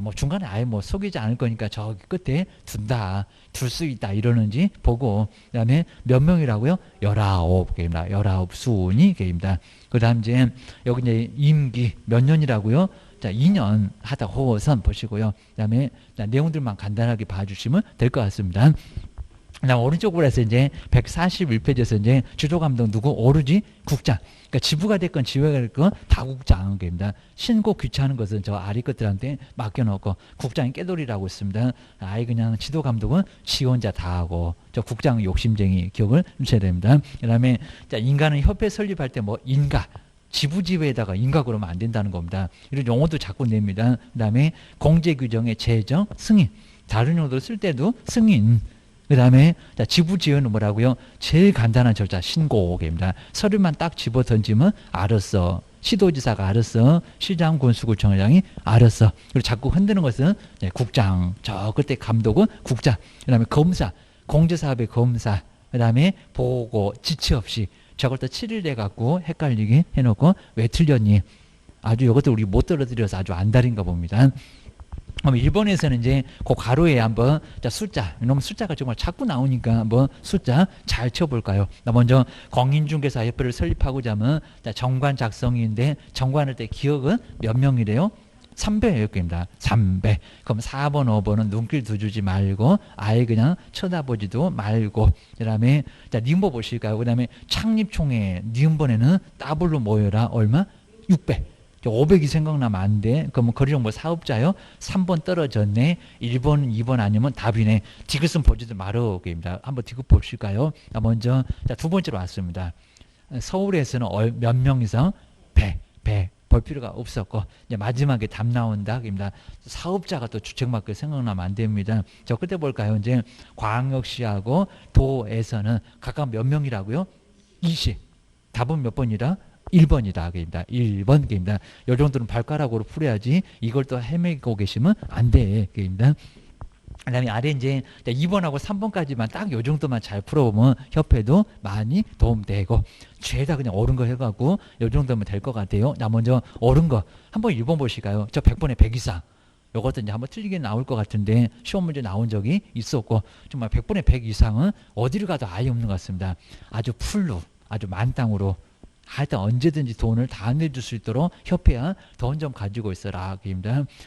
뭐 중간에 아예 뭐 속이지 않을 거니까 저기 끝에 둔다. 둘 수 있다. 이러는지 보고. 그 다음에 몇 명이라고요? 19개입니다. 19순위 개입니다. 그 다음 이제 여기 이제 임기 몇 년이라고요? 자, 2년 하다 호선 보시고요. 그 다음에 내용들만 간단하게 봐주시면 될 것 같습니다. 그다음 오른쪽으로 해서 이제 141페이지에서 이제 지도감독 누구? 오로지 국장. 그러니까 지부가 됐건 지회가 됐건 다 국장입니다. 신고 귀찮은 것은 저 아래 것들한테 맡겨놓고 국장이 깨돌이라고 있습니다. 아예 그냥 지도감독은 지 혼자 다 하고 저 국장은 욕심쟁이 기억을 주셔야 됩니다. 그다음에 자, 인가는 협회 설립할 때 뭐 인가. 지부지회에다가 인가 그러면 안 된다는 겁니다. 이런 용어도 자꾸 냅니다. 그 다음에 공제규정의 제정, 승인. 다른 용어도 쓸 때도 승인. 그 다음에 지부지연은 뭐라고요? 제일 간단한 절차 신고입니다. 서류만 딱 집어 던지면 알았어. 시도지사가 알았어. 시장 군수구청장이 알았어. 그리고 자꾸 흔드는 것은 국장. 저 그때 감독은 국장. 그 다음에 검사. 공제사업의 검사. 그 다음에 보고 지체 없이 저걸 또 7일 돼갖고 헷갈리게 해놓고 왜 틀렸니? 아주 이것도 우리 못 떨어뜨려서 아주 안달인가 봅니다. 일본에서는 이제 그 가로에 한번 숫자, 이놈 숫자가 정말 자꾸 나오니까 한번 숫자 잘 쳐볼까요? 먼저 공인중개사협회를 설립하고자 하면 정관 작성인데 정관할 때 기억은 몇 명이래요? 300입니다. 300. 그럼 4번, 5번은 눈길 두주지 말고 아예 그냥 쳐다보지도 말고 그 다음에 니은보 보실까요? 그 다음에 창립총회 니은번에는 더블로 모여라. 얼마? 600. 500이 생각나면 안 돼. 그러면 거리정보 사업자요. 3번 떨어졌네. 1번, 2번 아니면 답이네. 디귿은 보지도 말어. 한번 디귿 보실까요? 먼저 두 번째로 왔습니다. 서울에서는 몇 명 이상? 100. 볼 필요가 없었고 이제 마지막에 답 나온다. 사업자가 또 주책맞게 생각나면 안 됩니다. 저 끝에 볼까요? 이제 광역시하고 도에서는 각각 몇 명이라고요? 20. 답은 몇 번이라? 1번이다. 1번. 이 정도는 발가락으로 풀어야지 이걸 또 헤매고 계시면 안 돼. 그 다음에 아래 이제 2번하고 3번까지만 딱 요 정도만 잘 풀어보면 협회도 많이 도움되고 죄다 그냥 옳은 거 해갖고 요 정도면 될 것 같아요. 먼저 옳은 거 한번 1번 보실까요? 저 100번에 100 이상. 요것도 이제 한번 틀리게 나올 것 같은데 시험 문제 나온 적이 있었고 정말 100번에 100 이상은 어디를 가도 아예 없는 것 같습니다. 아주 풀로 아주 만땅으로 하여튼 언제든지 돈을 다 내줄 수 있도록 협회야 돈 좀 가지고 있어라.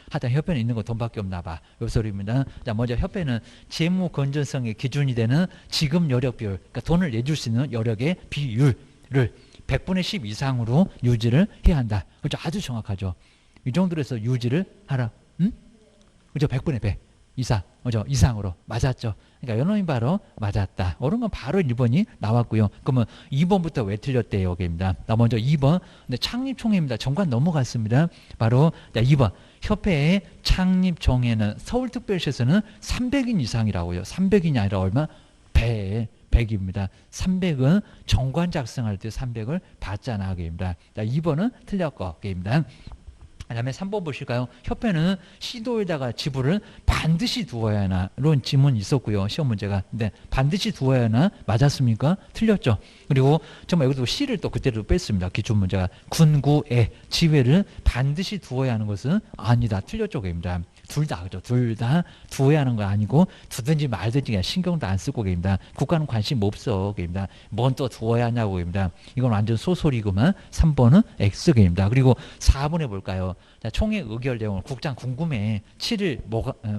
하여튼 협회는 있는 거 돈밖에 없나 봐. 요 소리입니다. 자, 먼저 협회는 재무 건전성의 기준이 되는 지급 여력 비율, 그러니까 돈을 내줄 수 있는 여력의 비율을 100분의 10 이상으로 유지를 해야 한다. 그렇죠? 아주 정확하죠. 이 정도로 해서 유지를 하라. 그렇죠? 100분의 100 이상. 그렇죠? 이상으로. 맞았죠? 그러니까 요놈이 바로 맞았다. 옳은 건 바로 1번이 나왔고요. 그러면 2번부터 왜 틀렸대요? 여기입니다. 먼저 2번. 근데 창립총회입니다. 정관 넘어갔습니다. 바로 2번. 협회의 창립총회는 서울특별시에서는 300인 이상이라고요. 300인이 아니라 얼마? 100입니다. 300은 정관 작성할 때 300을 받잖아. 2번은 틀렸고. 그 다음에 3번 보실까요? 협회는 시도에다가 지불을 반드시 두어야 하나 이런 질문이 있었고요. 시험 문제가. 근데 반드시 두어야 하나 맞았습니까? 틀렸죠. 그리고 정말 여기도 시를 또 그때도 뺐습니다. 기출 문제가 군구에 지회를 반드시 두어야 하는 것은 아니다. 틀렸죠. 둘 다 그죠. 둘 다 두어야 하는 거 아니고 두든지 말든지 그냥 신경도 안 쓰고 계십니다. 국가는 관심 없어. 뭔 또 두어야 하냐고. 이건 완전 소설이구만. 3번은 X입니다. 그리고 4번에 볼까요? 자, 총회 의결 내용을 국장 궁금해. 7일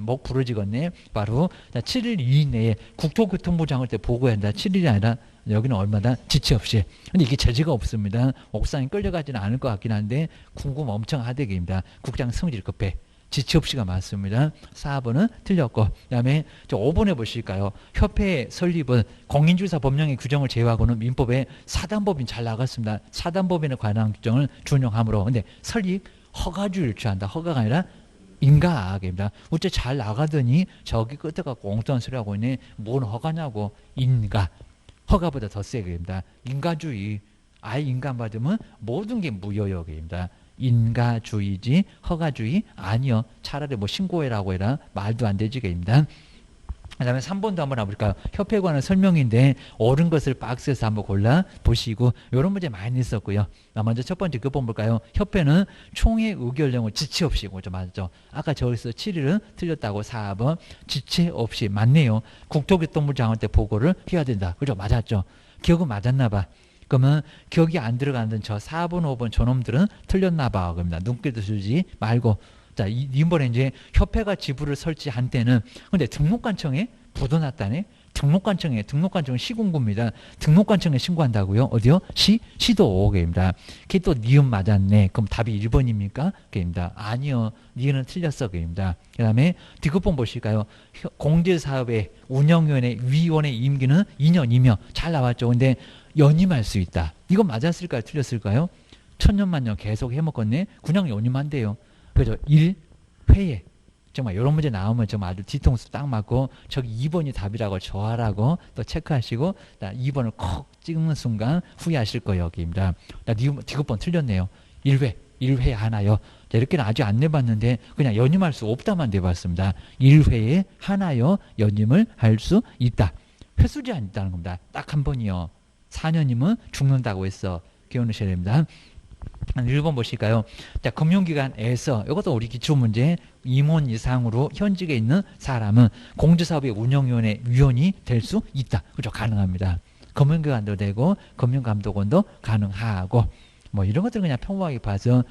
목 부러지겠네. 바로 7일 이내 내에 국토교통부 장을 때 보고해야 한다. 7일이 아니라 여기는 얼마다? 지체 없이. 근데 이게 제재가 없습니다. 옥상에 끌려가지는 않을 것 같긴 한데 궁금 엄청 하대기입니다. 국장 성질 급해. 지체 없이가 맞습니다. 4번은 틀렸고 그 다음에 5번에 보실까요? 협회 설립은 공인중개사 법령의 규정을 제외하고는 민법에 사단법인 잘 나갔습니다. 사단법인에 관한 규정을 준용하므로 근데 설립 허가주의를 취한다. 허가가 아니라 인가입니다. 어째 잘 나가더니 저기 끝에 갖고 엉뚱한 소리 하고 있네. 뭔 허가냐고. 인가. 허가보다 더 세게입니다. 인가주의. 아예 인간 받으면 모든 게 무효역입니다. 인가주의지 허가주의 아니요. 차라리 신고해라고 해라. 말도 안 되지게입니다. 그 다음에 3번도 한번 해볼까요? 협회에 관한 설명인데 옳은 것을 박스에서 한번 골라 보시고 이런 문제 많이 있었고요. 먼저 첫 번째 그번 볼까요? 협회는 총회 의결 내용을 지체 없이 그죠 맞죠? 아까 저기서 7일은 틀렸다고 4번 지체 없이 맞네요. 국토교통부 장관 때 보고를 해야 된다. 그죠? 맞았죠? 기억은 맞았나 봐. 그러면 기억이 안 들어가는 저 4번, 5번 저놈들은 틀렸나 봐. 그럽니다. 눈길도 주지 말고. 자, 이번에 이제 협회가 지부를 설치한 때는 근데 등록관청에 부도났다네. 등록관청은 시군구입니다. 등록관청에 신고한다고요? 어디요? 시도입니다. 그게 또 니은 맞았네. 그럼 답이 1번입니까? 그입니다. 아니요. 니은은 틀렸어. 그입니다. 그 다음에 디귿번 보실까요? 공제사업의 운영위원회 위원의 임기는 2년이며 잘 나왔죠. 근데 연임할 수 있다. 이건 맞았을까요? 틀렸을까요? 천년만년 계속 해먹겠네. 그냥 연임한대요. 그죠? 1회에 정말 이런 문제 나오면 정말 아주 뒤통수 딱 맞고 저기 2번이 답이라고 좋아라고 또 체크하시고 2번을 콕 찍는 순간 후회하실 거예요. 여기입니다. 디귿번 틀렸네요. 1회 하나요. 자, 이렇게는 아직 안 내봤는데 그냥 연임할 수 없다만 내봤습니다. 1회에 하나요. 연임을 할 수 있다. 횟수 제한이 있다는 겁니다. 딱 한 번이요. 4년이면 죽는다고 했어. 기억하셔야 됩니다. 1번 보실까요? 자, 금융기관에서 이것도 우리 기출문제 임원 이상으로 현직에 있는 사람은 공제사업의 운영위원회 위원이 될 수 있다. 그죠? 가능합니다. 금융기관도 되고 금융감독원도 가능하고 뭐 이런 것들 그냥 평범하게 봐서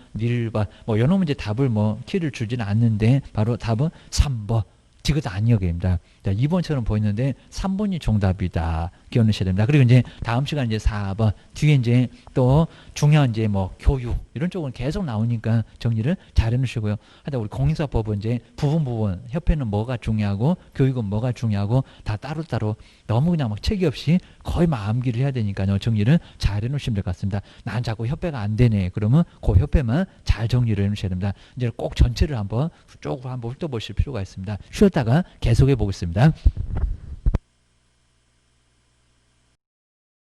뭐 이런 문제 답을 뭐 키를 주지는 않는데 바로 답은 3번. 지그도 아니어입니다. 2번처럼 보이는데 3번이 정답이다. 기억하셔야 됩니다. 그리고 이제 다음 시간 이제 4번 뒤에 이제 또 중요한 이제 뭐 교육 이런 쪽은 계속 나오니까 정리를 잘 해놓으시고요. 하여튼 우리 공인사법은 이제 부분 협회는 뭐가 중요하고 교육은 뭐가 중요하고 다 따로따로 너무 그냥 막 체계 없이 거의 막 암기를 해야 되니까요. 정리를 잘 해놓으시면 될 것 같습니다. 난 자꾸 협회가 안 되네. 그러면 그 협회만 잘 정리를 해놓으셔야 됩니다. 이제 꼭 전체를 한번 쭉 한번 훑어보실 필요가 있습니다. 쉬었다가 계속해 보겠습니다.